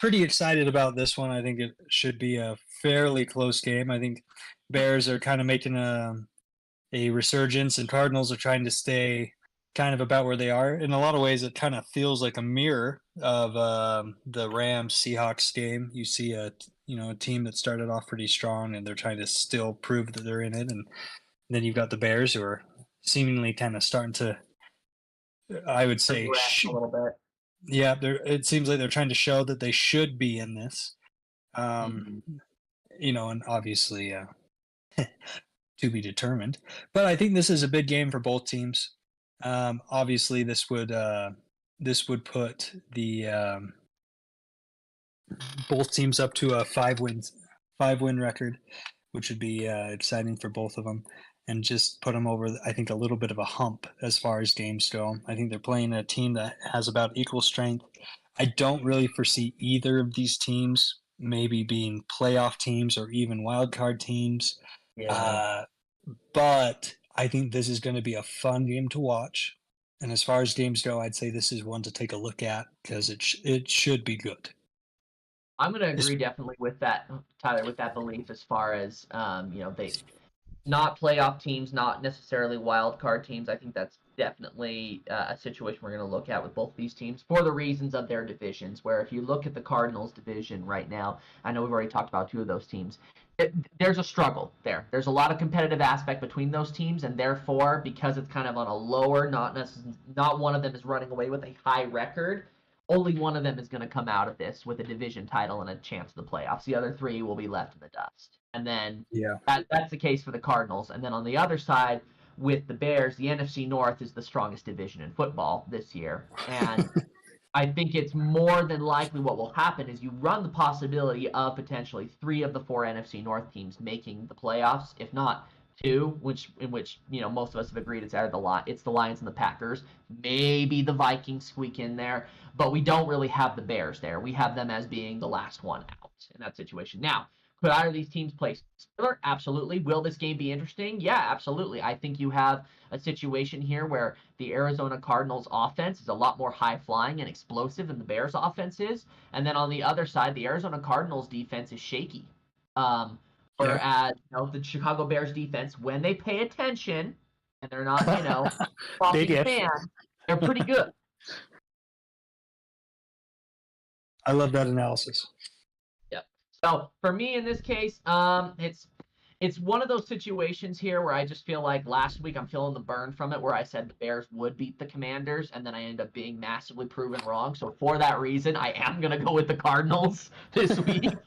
Pretty excited about this one. I think it should be a fairly close game. I think Bears are kind of making a resurgence, and Cardinals are trying to stay kind of about where they are. In a lot of ways, it kind of feels like a mirror of the Rams-Seahawks game. You see a team that started off pretty strong, and they're trying to still prove that they're in it. And then you've got the Bears, who are seemingly kind of starting to, I would say,
a little bit.
Yeah, it seems like they're trying to show that they should be in this. And obviously to be determined. But I think this is a big game for both teams. Obviously, this would put the both teams up to a 5-win record, which would be exciting for both of them, and just put them over, I think, a little bit of a hump as far as games go. I think they're playing a team that has about equal strength. I don't really foresee either of these teams maybe being playoff teams or even wild card teams.
Yeah.
But I think this is going to be a fun game to watch. And as far as games go, I'd say this is one to take a look at because it should be good.
I'm going to agree definitely with that, Tyler, with that belief as far as, they not playoff teams, not necessarily wild card teams. I think that's definitely a situation we're going to look at with both these teams for the reasons of their divisions, where if you look at the Cardinals division right now, I know we've already talked about two of those teams. There's a struggle there. There's a lot of competitive aspect between those teams, and therefore, because it's kind of on a lower, not one of them is running away with a high record, only one of them is going to come out of this with a division title and a chance of the playoffs. The other three will be left in the dust. And then that's the case for the Cardinals. And then on the other side, with the Bears, the NFC North is the strongest division in football this year. And I think it's more than likely what will happen is you run the possibility of potentially 3 of the 4 NFC North teams making the playoffs, if not 2, in which most of us have agreed it's the Lions and the Packers. Maybe the Vikings squeak in there, but we don't really have the Bears there. We have them as being the last one out in that situation. Now, could either of these teams play similar? Absolutely. Will this game be interesting? Yeah, absolutely. I think you have a situation here where the Arizona Cardinals offense is a lot more high-flying and explosive than the Bears offense is. And then on the other side, the Arizona Cardinals defense is shaky. Whereas the Chicago Bears defense, when they pay attention and they're not, fans, they're pretty good.
I love that analysis.
Yep. So for me in this case, it's one of those situations here where I just feel like last week I'm feeling the burn from it, where I said the Bears would beat the Commanders, and then I end up being massively proven wrong. So for that reason, I am gonna go with the Cardinals this week in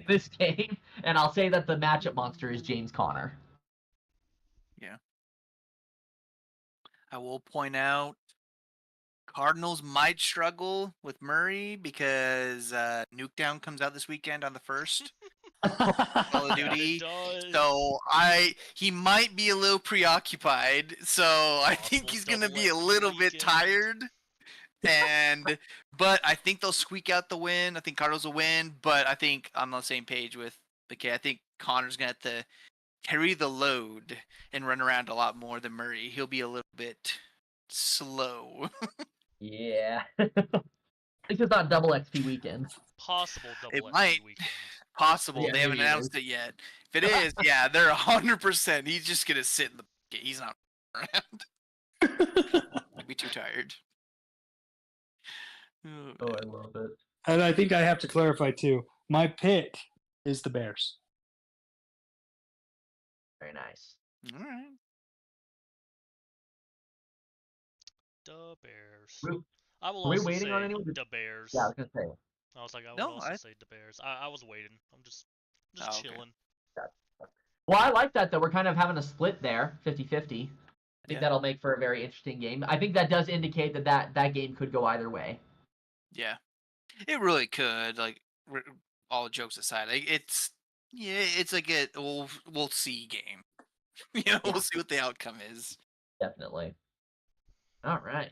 this game, and I'll say that the matchup monster is James Conner.
Yeah. I will point out Cardinals might struggle with Murray because Nuketown comes out this weekend on the 1st. Call of Duty. So he might be a little preoccupied. So I think he's gonna be a little bit tired. But I think they'll squeak out the win. I think Cardinals will win. But I think I'm on the same page with McKay. I think Connor's gonna have to carry the load and run around a lot more than Murray. He'll be a little bit slow.
Yeah. At least it's not double XP weekend.
Possible double
It
XP
might.
weekend.
Possible.
Yeah,
They haven't
maybe it
announced it yet. If it is, yeah, they're 100%. He's just gonna sit in the bucket. He's not around. I'd be too tired.
Oh, I love it.
And I think I have to clarify too. My pick is the Bears.
Very nice.
All right.
The Bears.
Were-
I will
were we
also
waiting
say
on anyone?
the Bears.
Yeah, I was gonna say.
I was like, I would
No,
also
I-
say the Bears. I was waiting. I'm just
Oh, okay.
chilling.
Well, I like that we're kind of having a split there, 50-50. I think
Yeah.
that'll make for a very interesting game. I think that does indicate that game could go either way.
Yeah, it really could. Like, all jokes aside, like, it's like a we'll see game. We'll see what the outcome is.
Definitely. All right.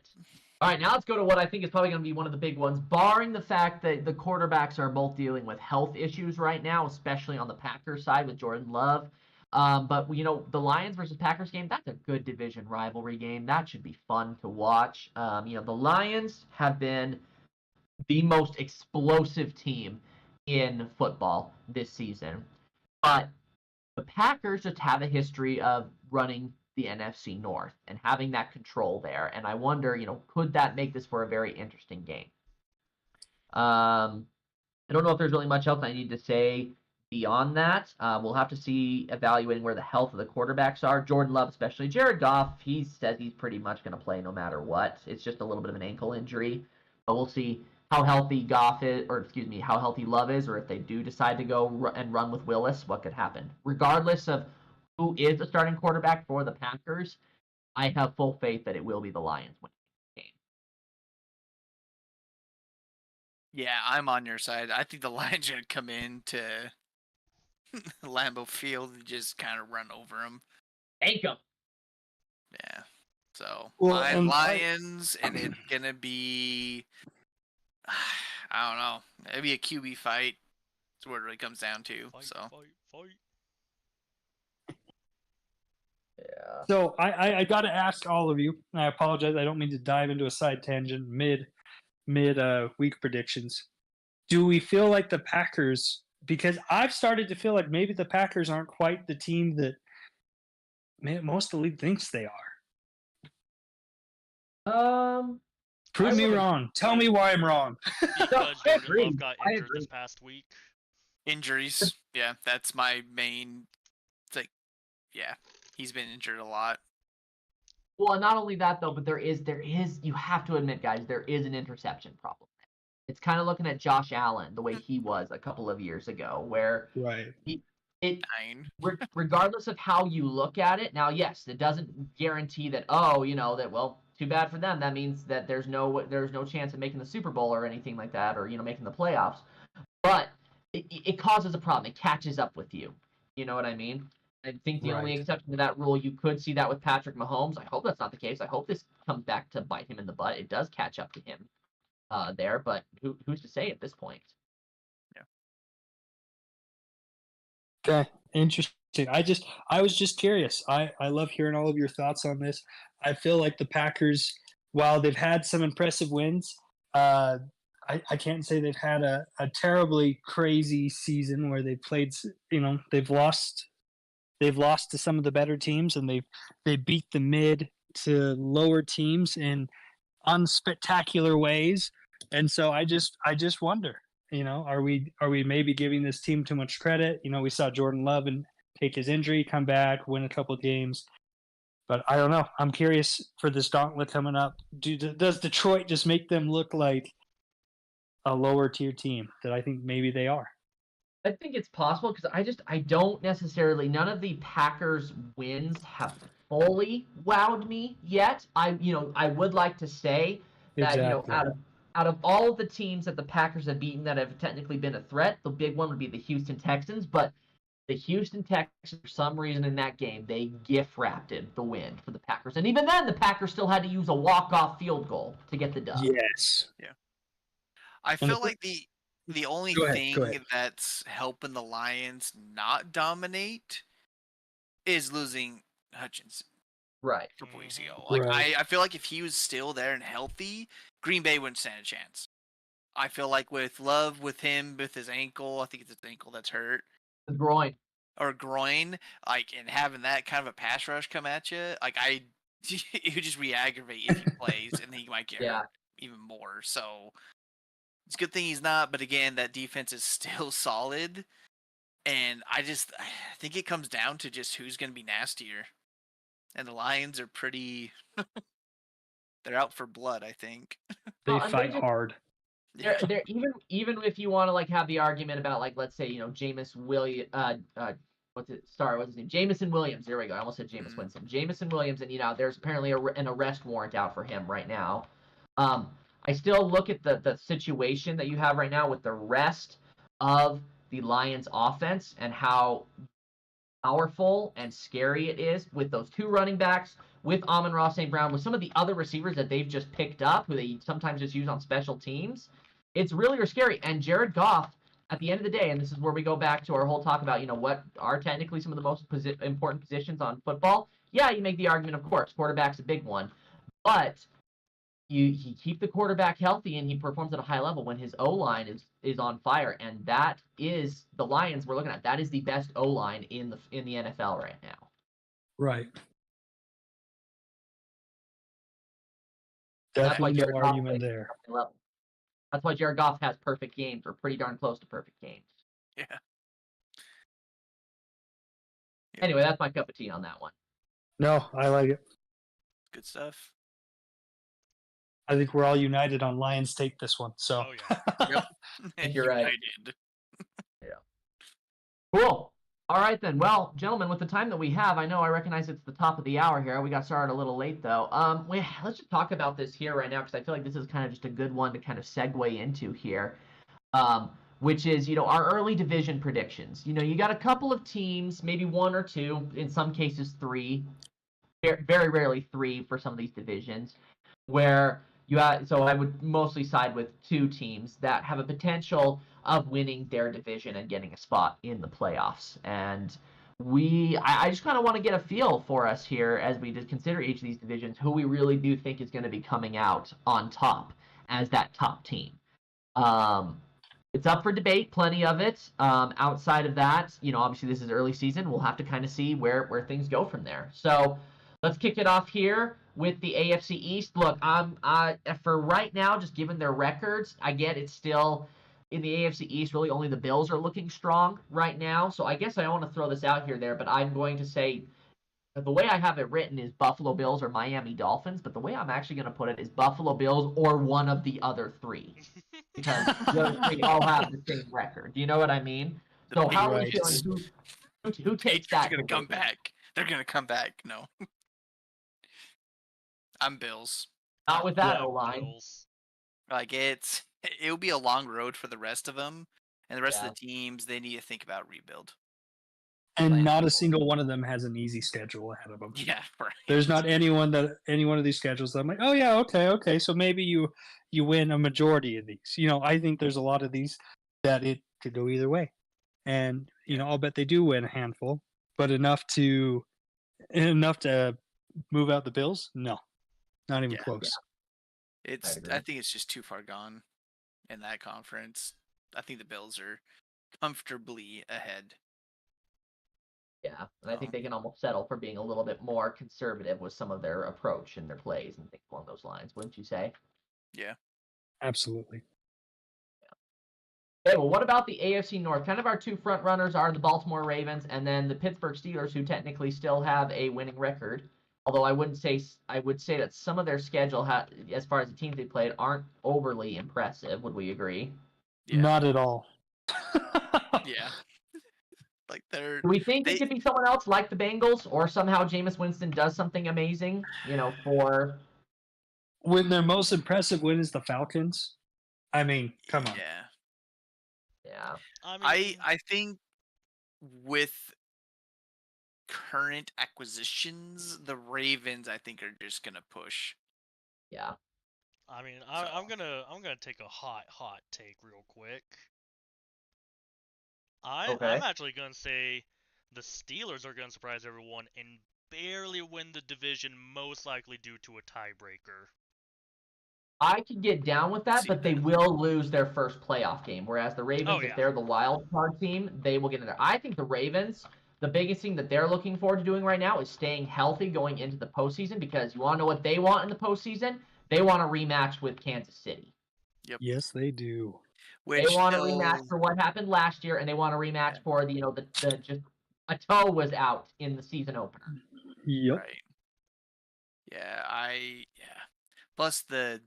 All right, now let's go to what I think is probably going to be one of the big ones, barring the fact that the quarterbacks are both dealing with health issues right now, especially on the Packers side with Jordan Love. But, the Lions versus Packers game, that's a good division rivalry game. That should be fun to watch. The Lions have been the most explosive team in football this season. But the Packers just have a history of running the NFC North and having that control there. And I wonder, could that make this for a very interesting game? I don't know if there's really much else I need to say beyond that. We'll have to see evaluating where the health of the quarterbacks are. Jordan Love, especially. Jared Goff, he says he's pretty much going to play no matter what. It's just a little bit of an ankle injury. But we'll see how healthy Goff is, how healthy Love is, or if they do decide to go and run with Willis, what could happen. Regardless of who is the starting quarterback for the Packers, I have full faith that it will be the Lions winning the game.
Yeah, I'm on your side. I think the Lions are gonna come into Lambeau Field and just kind of run over them.
Take them.
Yeah. So
Lions,
and it's gonna be, I don't know, maybe a QB fight. That's what it really comes down to.
Fight.
Yeah.
So I got to ask all of you. And I apologize. I don't mean to dive into a side tangent mid week predictions. Do we feel like the Packers? Because I've started to feel like maybe the Packers aren't quite the team that most of the league thinks they are. Prove me wrong. Tell me why I'm wrong.
Because Jordan Love got injured this past week.
Injuries. Yeah, that's my main. It's like, yeah, he's been injured a lot.
Well, not only that though, but there is. You have to admit, guys, there is an interception problem. It's kind of looking at Josh Allen the way he was a couple of years ago, where
Right.
regardless of how you look at it. Now, yes, it doesn't guarantee that. Too bad for them. That means that there's no chance of making the Super Bowl or anything like that, or making the playoffs. But it causes a problem. It catches up with you. You know what I mean? I think the only exception to that rule, you could see that with Patrick Mahomes. I hope that's not the case. I hope this comes back to bite him in the butt. It does catch up to him there, but who's to say at this point?
Yeah. Okay. Interesting. I was just curious. I love hearing all of your thoughts on this. I feel like the Packers, while they've had some impressive wins, I can't say they've had a terribly crazy season where they played. They've lost to some of the better teams, and they beat the mid to lower teams in unspectacular ways. And so I just wonder, Are we maybe giving this team too much credit? We saw Jordan Love and take his injury, come back, win a couple games. But I don't know. I'm curious for this gauntlet coming up. Does Detroit just make them look like a lower tier team that I think maybe they are?
I think it's possible because I don't necessarily, none of the Packers wins have fully wowed me yet. I would like to say that,
Exactly.
out of all of the teams that the Packers have beaten that have technically been a threat, the big one would be the Houston Texans, but the Houston Texans, for some reason in that game, they gift-wrapped the win for the Packers. And even then, the Packers still had to use a walk-off field goal to get the dub.
Yes.
Yeah. I feel like the only
Go
thing
ahead.
that's helping the Lions not dominate is losing Hutchinson
Right.
a couple weeks ago. Like
Right.
I feel like if he was still there and healthy, Green Bay wouldn't stand a chance. I feel like with Love, with him, with his ankle, I think it's his ankle that's hurt.
The groin.
Or groin, and having that kind of a pass rush come at you, it would just re-aggravate if he plays, and he might get hurt even more. So it's a good thing he's not. But again, that defense is still solid, and I think it comes down to just who's going to be nastier. And the Lions are pretty. They're out for blood, I think.
They fight hard.
They're even if you want to have the argument about let's say Jameis Williams what's his name, Jameson Williams, there we go, I almost said Jameis Winston, Jameson Williams, and there's apparently an arrest warrant out for him right now. I still look at the situation that you have right now with the rest of the Lions offense and how powerful and scary it is with those two running backs, with Amon-Ra St. Brown, with some of the other receivers that they've just picked up, who they sometimes just use on special teams. It's really scary. And Jared Goff, at the end of the day, and this is where we go back to our whole talk about, what are technically some of the most important positions on football. Yeah, you make the argument, of course, quarterback's a big one. But you keep the quarterback healthy and he performs at a high level when his O-line is on fire. And that is the Lions we're looking at. That is the best O-line in the NFL right now.
Right.
That's why
Definitely
Jared
no
Goff
argument there.
That's why Jared Goff has perfect games, or pretty darn close to perfect games.
Yeah.
Anyway, that's my cup of tea on that one.
No, I like it.
Good stuff.
I think we're all united on Lions take this one. So.
Oh yeah.
Yep.
You're right. Yeah. Cool. All right then. Well, gentlemen, with the time that we have, I recognize it's the top of the hour here. We got started a little late though. Let's just talk about this here right now because I feel like this is kind of just a good one to kind of segue into here. Which is, our early division predictions. You got a couple of teams, maybe one or two, in some cases three, very rarely three for some of these divisions, where so I would mostly side with two teams that have a potential of winning their division and getting a spot in the playoffs. And I just kind of want to get a feel for us here as we just consider each of these divisions, who we really do think is going to be coming out on top as that top team. It's up for debate, plenty of it. Outside of that, obviously this is early season. We'll have to kind of see where things go from there. So let's kick it off here with the AFC East. Look, for right now, just given their records, I get it's still in the AFC East. Really, only the Bills are looking strong right now. So I guess I don't want to throw this out here there, but I'm going to say the way I have it written is Buffalo Bills or Miami Dolphins, but the way I'm actually going to put it is Buffalo Bills or one of the other three. Because the other three all have the same record. Do you know what I mean? So how are we feeling? Who takes that?
They're going to come back. They're going to come back. No. I'm Bills.
Not with that O-line.
Bills.
It'll be a long road for the rest of them. And the rest of the teams, they need to think about rebuild.
And not a single one of them has an easy schedule ahead of them.
Yeah, right.
There's not any one of these schedules that I'm like, oh yeah, okay. So maybe you win a majority of these. I think there's a lot of these that it could go either way. And I'll bet they do win a handful, but enough to move out the Bills? No. Not even close.
Yeah. I think it's just too far gone in that conference. I think the Bills are comfortably ahead.
Yeah, and I think they can almost settle for being a little bit more conservative with some of their approach and their plays and things along those lines, wouldn't you say?
Yeah.
Absolutely.
Okay, well, what about the AFC North? Kind of our two front runners are the Baltimore Ravens and then the Pittsburgh Steelers, who technically still have a winning record. Although I would say that some of their schedule, as far as the teams they played, aren't overly impressive. Would we agree?
Yeah.
Not at all.
Yeah. Like
Do we think it could be someone else like the Bengals, or somehow Jameis Winston does something amazing? For
when their most impressive win is the Falcons. I mean, come on.
Yeah.
I think with current acquisitions, the Ravens I think are just gonna push.
Yeah.
I mean, I'm gonna take a hot take real quick. I'm actually gonna say the Steelers are gonna surprise everyone and barely win the division, most likely due to a tiebreaker.
I could get down with that, but they will lose their first playoff game. Whereas the Ravens, if they're the wild card team, they will get in there. I think the Ravens, the biggest thing that they're looking forward to doing right now is staying healthy going into the postseason, because you want to know what they want in the postseason? They want a rematch with Kansas City.
Yep.
Yes, they do.
They want a rematch for what happened last year, and they want a rematch for the just a toe was out in the season opener.
Yep.
Right. Yeah, Plus the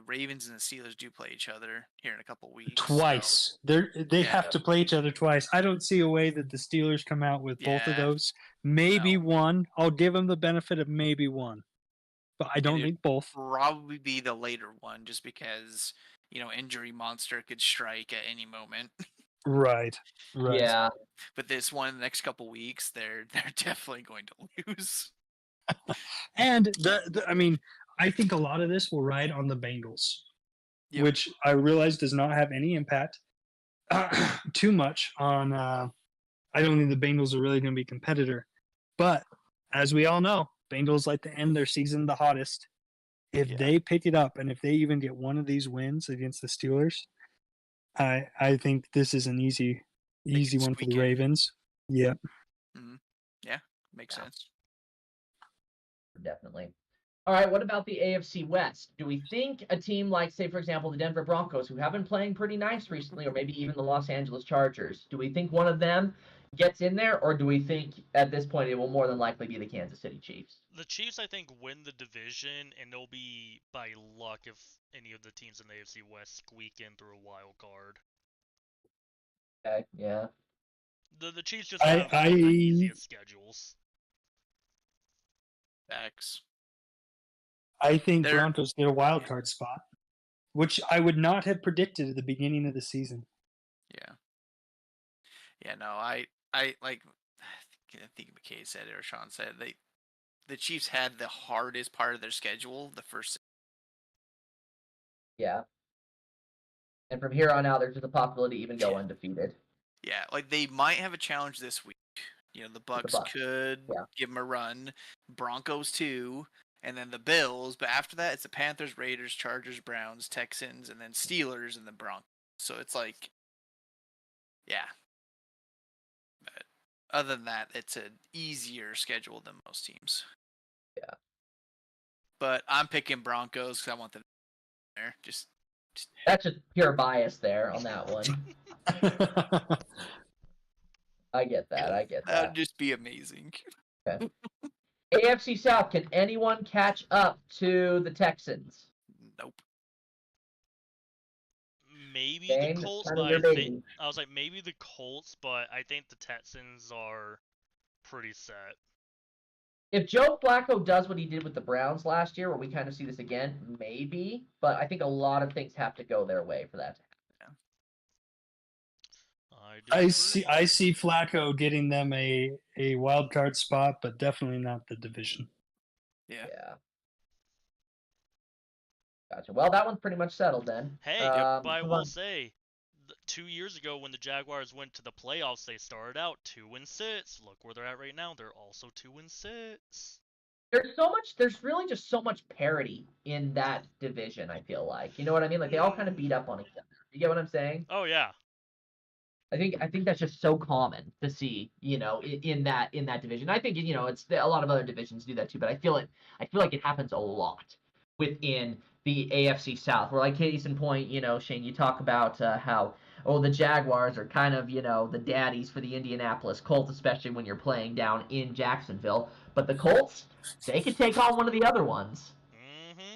Ravens and the Steelers do play each other here in a couple weeks.
Twice.
So.
They have to play each other twice. I don't see a way that the Steelers come out with both of those. Maybe one. I'll give them the benefit of maybe one. But I don't think both.
Probably be the later one, just because injury monster could strike at any moment.
Right.
Yeah.
But this one, the next couple weeks, they're definitely going to lose.
And I think a lot of this will ride on the Bengals, which I realize does not have any impact too much on. I don't think the Bengals are really going to be a competitor, but as we all know, Bengals like to end their season the hottest. If they pick it up, and if they even get one of these wins against the Steelers, I think this is an easy one for the Ravens. Yeah.
Mm-hmm. Yeah, makes sense.
Definitely. All right, what about the AFC West? Do we think a team like, say, for example, the Denver Broncos, who have been playing pretty nice recently, or maybe even the Los Angeles Chargers, do we think one of them gets in there, or do we think at this point it will more than likely be the Kansas City Chiefs?
The Chiefs, I think, win the division, and it'll be by luck if any of the teams in the AFC West squeak in through a wild card.
Okay, yeah.
The Chiefs just have the easiest schedules.
X.
I think Broncos get a wild card spot, which I would not have predicted at the beginning of the season.
Yeah, no, I like. I think McKay said it or Sean said the Chiefs had the hardest part of their schedule the first.
Yeah. And from here on out, there's just a possibility to even go undefeated.
Yeah, like they might have a challenge this week. The Bucks could give them a run. Broncos too. And then the Bills, but after that, it's the Panthers, Raiders, Chargers, Browns, Texans, and then Steelers, and then Broncos. So it's like, yeah. But other than that, it's an easier schedule than most teams.
Yeah.
But I'm picking Broncos because I want them there. Just
that's just pure bias there on that one. I get that.
That'd just be amazing.
Okay. AFC South, can anyone catch up to the Texans?
Nope.
Maybe the Colts, but I was like, maybe the Colts, but I think the Texans are pretty set.
If Joe Flacco does what he did with the Browns last year, where we kind of see this again, maybe, but I think a lot of things have to go their way for that to happen.
I see Flacco getting them a wild card spot, but definitely not the division.
Yeah.
Gotcha. Well, that one's pretty much settled then.
Hey, but I will say, 2 years ago when the Jaguars went to the playoffs, they started out 2-6. Look where they're at right now; they're also 2-6.
There's really just so much parity in that division. I feel like, you know what I mean? Like they all kind of beat up on each other. You get what I'm saying?
Oh yeah.
I think that's just so common to see, in that division. I think it's a lot of other divisions do that too, but I feel like it happens a lot within the AFC South. Where, like, case in point, Shane, you talk about how the Jaguars are kind of the daddies for the Indianapolis Colts, especially when you're playing down in Jacksonville. But the Colts, they could take on one of the other ones,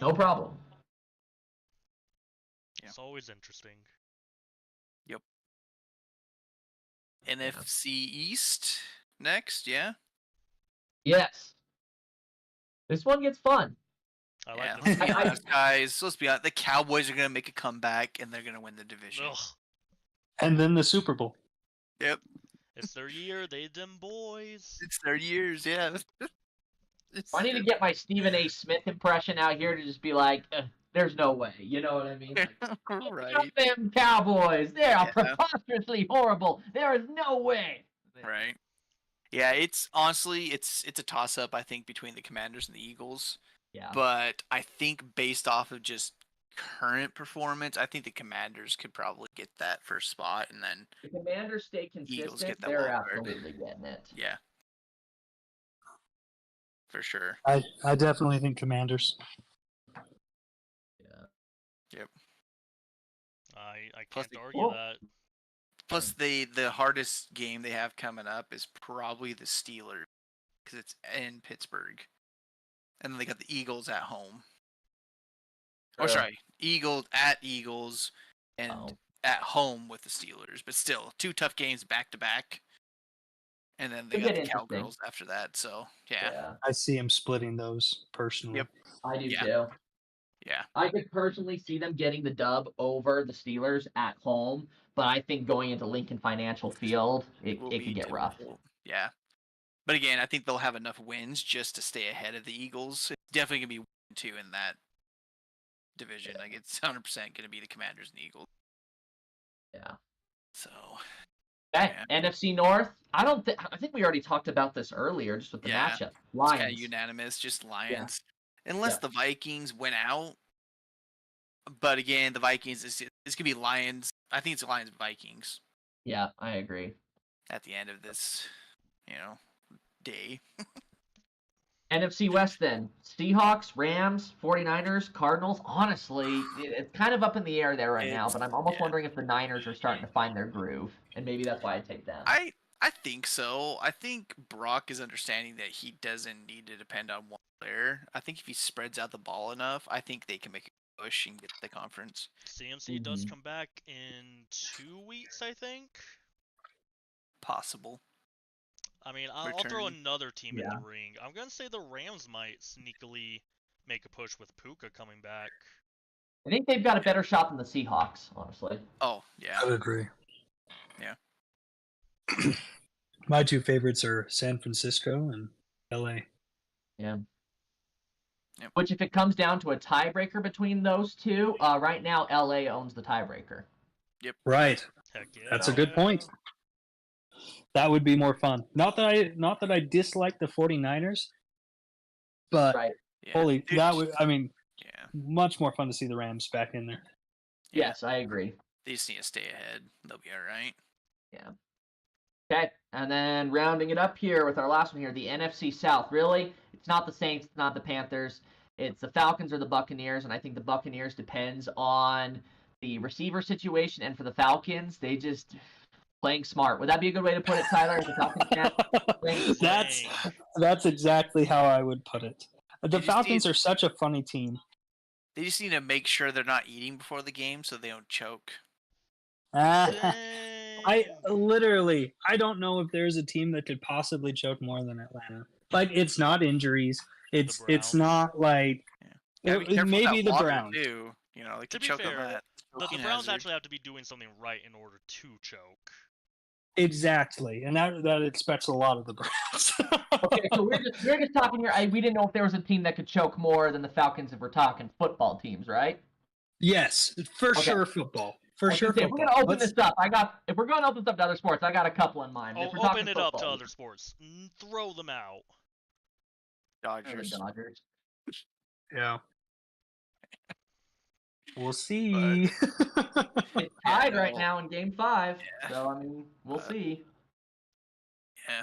no problem.
It's always interesting.
Yep. NFC East next, yeah.
Yes. This one gets fun.
I like
Let's
this.
be honest, guys. Let's be honest. The Cowboys are gonna make a comeback and they're gonna win the division.
Ugh.
And then the Super Bowl.
Yep.
It's their year. They them boys.
It's their years, yeah.
I need to get my Stephen A. Smith impression out here to just be like, there's no way. You know what I mean? Like,
right.
them Cowboys. They are preposterously horrible. There is no way.
Right. Yeah, it's honestly it's a toss up, I think, between the Commanders and the Eagles.
Yeah.
But I think based off of just current performance, I think the Commanders could probably get that first spot, and then
the Commanders stay
Eagles
consistent,
get that
they're
wild card.
absolutely getting it.
Yeah. For sure.
I definitely think Commanders.
Yeah.
Yep.
I
Plus
can't argue that.
Plus, the hardest game they have coming up is probably the Steelers because it's in Pittsburgh, and then they got the Eagles at home. Oh, sorry, Eagles and at home with the Steelers, but still 2 tough games back to back, and then they got the Cowgirls after that. So yeah,
I see him splitting those personally.
Yep.
I do too.
Yeah.
I could personally see them getting the dub over the Steelers at home, but I think going into Lincoln Financial Field, it could get rough.
Yeah. But again, I think they'll have enough wins just to stay ahead of the Eagles. It's definitely going to be 1-2 in that division. Like, it's 100% going to be the Commanders and the Eagles.
Yeah.
So.
Okay, NFC North. I think we already talked about this earlier, just with the matchup. Lions.
It's kind of unanimous, just Lions. Yeah. Unless the Vikings win out. But again, the Vikings, it's going to be Lions. I think it's Lions and Vikings.
Yeah, I agree.
At the end of this, day.
NFC West then. Seahawks, Rams, 49ers, Cardinals. Honestly, it's kind of up in the air there right now, but I'm almost wondering if the Niners are starting to find their groove, and maybe that's why I take them.
I think so. I think Brock is understanding that he doesn't need to depend on one player. I think if he spreads out the ball enough, I think they can make a push and get the conference.
CMC does come back in 2 weeks, I think.
Possible.
I mean, I'll throw another team in the ring. I'm going to say the Rams might sneakily make a push with Puka coming back.
I think they've got a better shot than the Seahawks, honestly.
Oh, yeah.
I would agree.
Yeah.
My 2 favorites are San Francisco and LA.
Yeah.
Yep.
Which, if it comes down to a tiebreaker between those two, right now LA owns the tiebreaker.
Yep.
Right.
Heck yeah.
That's a good point. That would be more fun. Not that I dislike the 49ers, but much more fun to see the Rams back in there.
Yes, I agree.
They just need to stay ahead. They'll be all right.
Yeah. Okay, and then rounding it up here with our last one here, the NFC South. Really, it's not the Saints, it's not the Panthers. It's the Falcons or the Buccaneers, and I think the Buccaneers depends on the receiver situation, and for the Falcons, they just playing smart. Would that be a good way to put it, Tyler?
That's exactly how I would put it. The Falcons are such a funny team.
They just need to make sure they're not eating before the game so they don't choke.
I don't know if there's a team that could possibly choke more than Atlanta. Like, it's not injuries. It's not like maybe the Browns
too. They could choke on that.
But the Browns actually have to be doing something right in order to choke.
Exactly, and that expects a lot of the Browns.
Okay, so we're just talking here. We didn't know if there was a team that could choke more than the Falcons if we're talking football teams, right?
Yes, for sure, football. For sure,
if we're going to open this up, if we're going to open this up to other sports, I got a couple in mind. If we're
open it up to other sports. Throw them out.
Dodgers.
Yeah. We'll see.
It's tied right now in Game 5, so I mean, we'll see.
Yeah.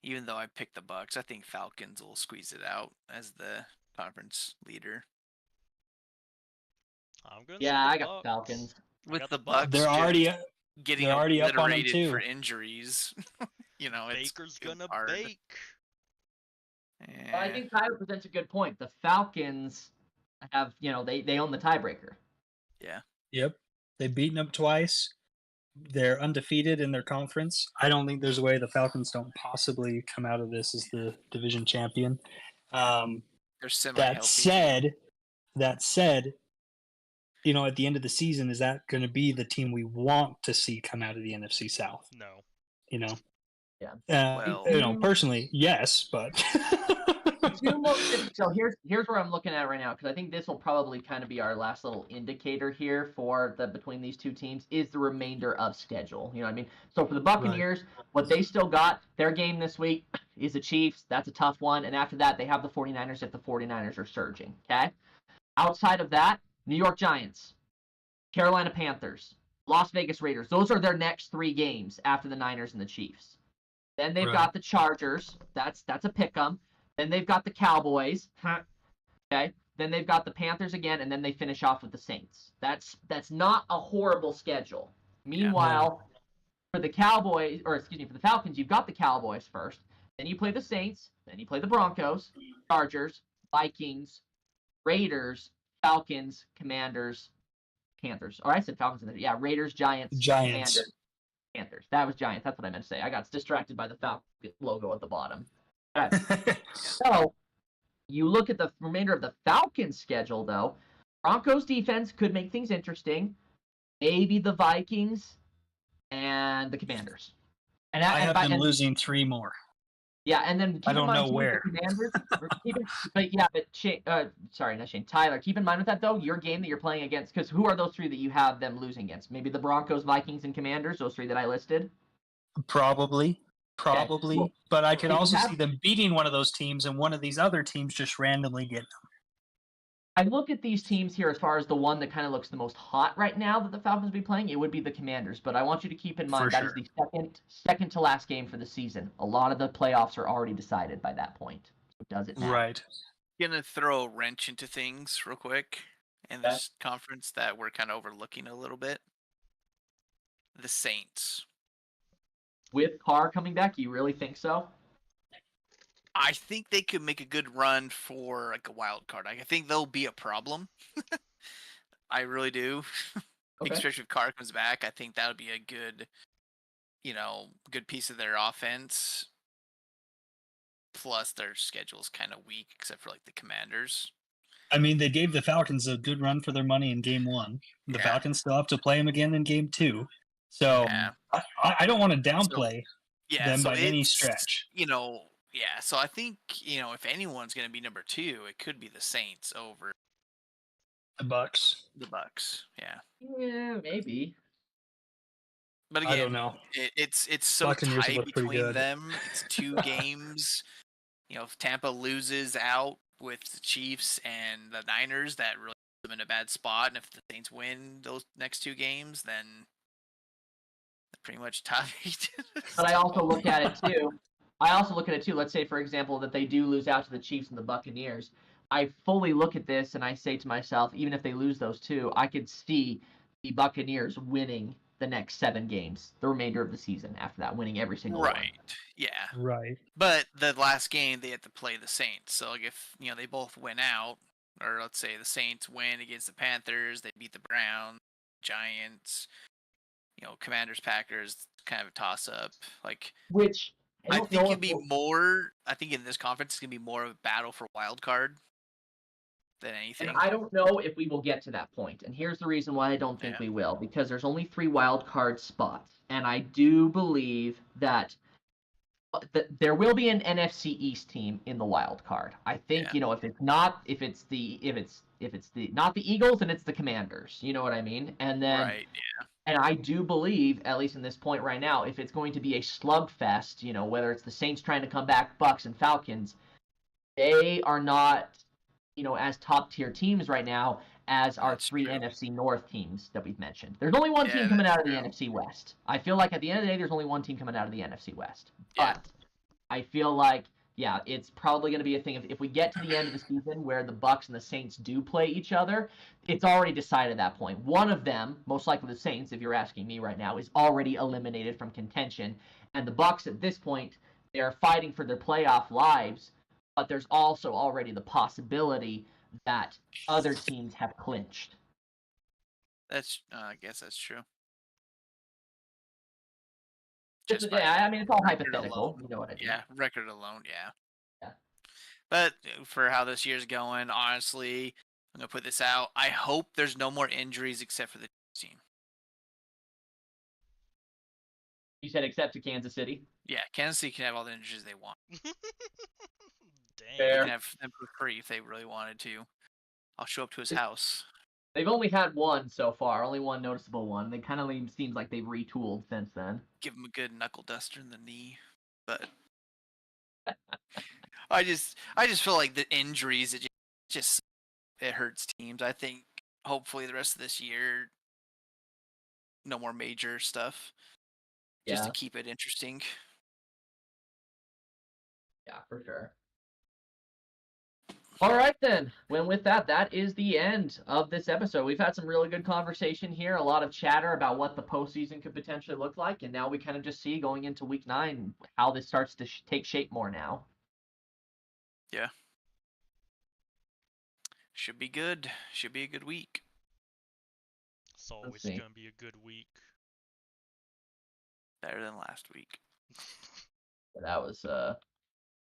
Even though I picked the Bucks, I think Falcons will squeeze it out as the conference leader.
I'm gonna
Yeah,
say
I
the
got
Bucks.
Falcons.
I
With
got
the
the Bucks.
Bucks
They're
just
already
getting
they're already up on 'em,
obliterated
too.
for injuries. It's
Baker's gonna
hard.
bake.
But I
Yeah.
think Tyler presents a good point. The Falcons have, they own the tiebreaker.
Yep. They've beaten them twice. They're undefeated in their conference. I don't think there's a way the Falcons don't possibly come out of this as the division champion.
They're semi-healthy.
That said, at the end of the season, is that going to be the team we want to see come out of the NFC South?
No.
Well-
Personally, yes, but
So here's where I'm looking at right now, because I think this will probably kind of be our last little indicator here for the between these two teams is the remainder of schedule. You know what I mean? So for the Buccaneers, what they still got, their game this week is the Chiefs. That's a tough one. And after that, they have the 49ers if the 49ers are surging. Okay? Outside of that, New York Giants, Carolina Panthers, Las Vegas Raiders. Those are their next 3 games after the Niners and the Chiefs. Then they've
Right.
got the Chargers. That's a pick 'em. Then they've got the Cowboys. Okay. Then they've got the Panthers again, and then they finish off with the Saints. That's not a horrible schedule. Meanwhile, for the for the Falcons, you've got the Cowboys first. Then you play the Saints. Then you play the Broncos, Chargers, Vikings, Raiders, Falcons, Commanders, Panthers. Or I said Falcons. Yeah, Raiders, Giants,
Giants.
Commanders, Panthers. That was Giants. That's what I meant to say. I got distracted by the Falcon logo at the bottom. Okay. So you look at the remainder of the Falcons schedule, though. Broncos defense could make things interesting. Maybe the Vikings and the Commanders. And
I have them losing 3 more.
Yeah, and then keep
I don't
in mind
know
too,
where.
the Commanders. Sorry, not Shane. Tyler, keep in mind with that though, your game that you're playing against, because who are those 3 that you have them losing against? Maybe the Broncos, Vikings, and Commanders. Those 3 that I listed.
Probably.
Well,
But I could
if you
also
have-
see them beating one of those teams and one of these other teams just randomly getting them.
I look at these teams here as far as the one that kind of looks the most hot right now that the Falcons will be playing. It would be the Commanders, but I want you to keep in mind
For
that is
sure.
the second to last game for the season. A lot of the playoffs are already decided by that point. So does it matter?
Right.
Gonna throw a wrench into things real quick in this conference that we're kind of overlooking a little bit. The Saints.
With Carr coming back, you really think so?
I think they could make a good run for like a wild card. I think they'll be a problem. I really do.
Okay.
Especially if Carr comes back, I think that would be a good, good piece of their offense. Plus, their schedule's kind of weak, except for like the Commanders.
I mean, they gave the Falcons a good run for their money in game 1. The
Yeah.
Falcons still have to play them again in game 2. So
Yeah.
I don't want to downplay
Yeah,
them
so
by any
it's,
stretch.
Yeah, so I think, if anyone's going to be number 2, it could be the Saints over
The Bucks.
the Bucks. Yeah.
Yeah, maybe.
But
I don't
again,
know.
it's so
Buccaneers have
tight
looked pretty
between
good.
them. It's 2 games. If Tampa loses out with the Chiefs and the Niners, that really puts them in a bad spot. And if the Saints win those next 2 games, then they're pretty much tied.
But I also look at it too. Let's say, for example, that they do lose out to the Chiefs and the Buccaneers. I fully look at this and I say to myself, even if they lose those 2, I could see the Buccaneers winning the next 7 games, the remainder of the season after that, winning every single one.
Right. Yeah.
Right.
But the last game they had to play the Saints. So like if they both win out, or let's say the Saints win against the Panthers, they beat the Browns, Giants, Commanders, Packers, kind of a toss up. Like
Which
I
don't
think
know
it'd
if
be
we'll-
more. I think in this conference it's gonna be more of a battle for wild card than anything.
And I don't know if we will get to that point. And here's the reason why I don't think we will. Because there's only 3 wild card spots. And I do believe that there will be an NFC East team in the wild card. I think, if it's not the Eagles, then it's the Commanders. You know what I mean? And then
Right. Yeah.
and I do believe, at least in this point right now, if it's going to be a slugfest, whether it's the Saints trying to come back, Bucks and Falcons, they are not as top tier teams right now as our
That's
3
true.
NFC North teams that we've mentioned. There's only one
Yeah,
team coming
that's
out of the
true.
NFC West. I feel like at the end of the day, there's only one team coming out of the NFC West.
Yeah.
But I feel like, yeah, it's probably going to be a thing. If we get to the end of the season where the Bucks and the Saints do play each other, it's already decided at that point. One of them, most likely the Saints, if you're asking me right now, is already eliminated from contention. And the Bucks at this point, they are fighting for their playoff lives, but there's also already the possibility that other teams have clinched.
I guess that's true.
It's all hypothetical. You know what I mean?
Yeah, record alone, yeah.
Yeah.
But for how this year's going, honestly, I'm gonna put this out. I hope there's no more injuries except for the team.
You said except to Kansas City?
Yeah, Kansas City can have all the injuries they want.
Dang.
Fair.
They can have them for free if they really wanted to. I'll show up to his house.
They've only had one so far, only one noticeable one. They kind of seems like they've retooled since then.
Give him a good knuckle duster in the knee. But I just feel like the injuries, it hurts teams. I think hopefully the rest of this year, no more major stuff. Just to keep it interesting.
Yeah, for sure. All right, then. Well, with that, that is the end of this episode. We've had some really good conversation here, a lot of chatter about what the postseason could potentially look like, and now we kind of just see going into Week 9 how this starts to take shape more now.
Yeah. Should be good. Should be a good week.
It's always going to be a good week.
Better than last week.
That was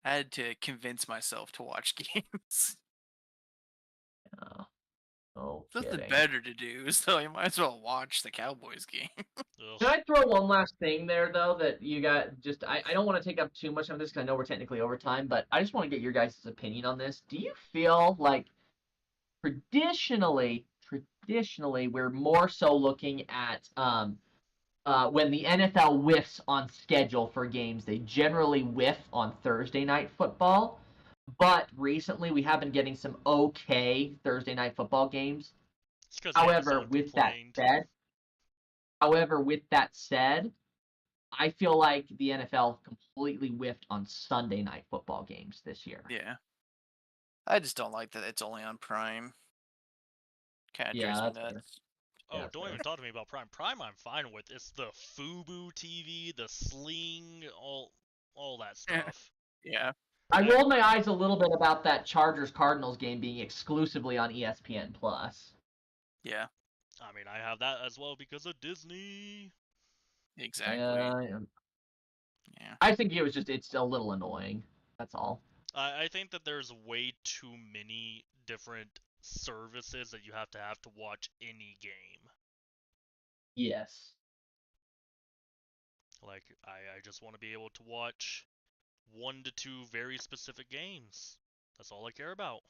I had to convince myself to watch games.
Oh,
Nothing better to do, so you might as well watch the Cowboys game.
Can I throw one last thing there, though, that you got just... I don't want to take up too much of this because I know we're technically over time, but I just want to get your guys' opinion on this. Do you feel like traditionally, we're more so looking at when the NFL whiffs on schedule for games, they generally whiff on Thursday night football. But recently, we have been getting some okay Thursday night football games. However, with that said, I feel like the NFL completely whiffed on Sunday night football games this year.
Yeah. I just don't like that it's only on Prime. Kind of drives me nuts.
Oh, don't even talk to me about Prime. Prime I'm fine with. It's the FUBU TV, the Sling, all that stuff.
Yeah.
I rolled my eyes a little bit about that Chargers-Cardinals game being exclusively on ESPN+.
Yeah.
I mean, I have that as well because of Disney.
Exactly.
Yeah. I think it's a little annoying. That's all.
I think that there's way too many different services that you have to watch any game.
Yes.
Like, I just want to be able to watch 1 to 2 very specific games. That's all I care about.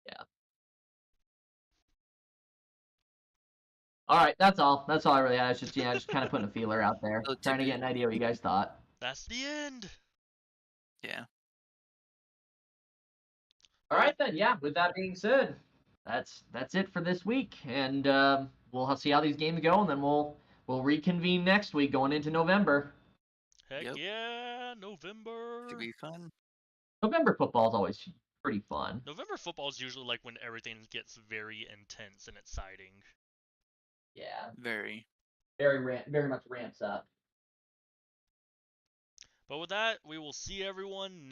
Yeah. All right, that's all. That's all I really had. It's just just kind of putting a feeler out there, trying to get an idea what you guys thought.
That's the end.
Yeah.
All right then. Yeah. With that being said, that's it for this week, and we'll see how these games go, and then we'll reconvene next week going into November.
Heck yeah, November.
Should be fun.
November football is always pretty fun.
November football is usually like when everything gets very intense and exciting.
Yeah.
Very
much ramps up.
But with that, we will see everyone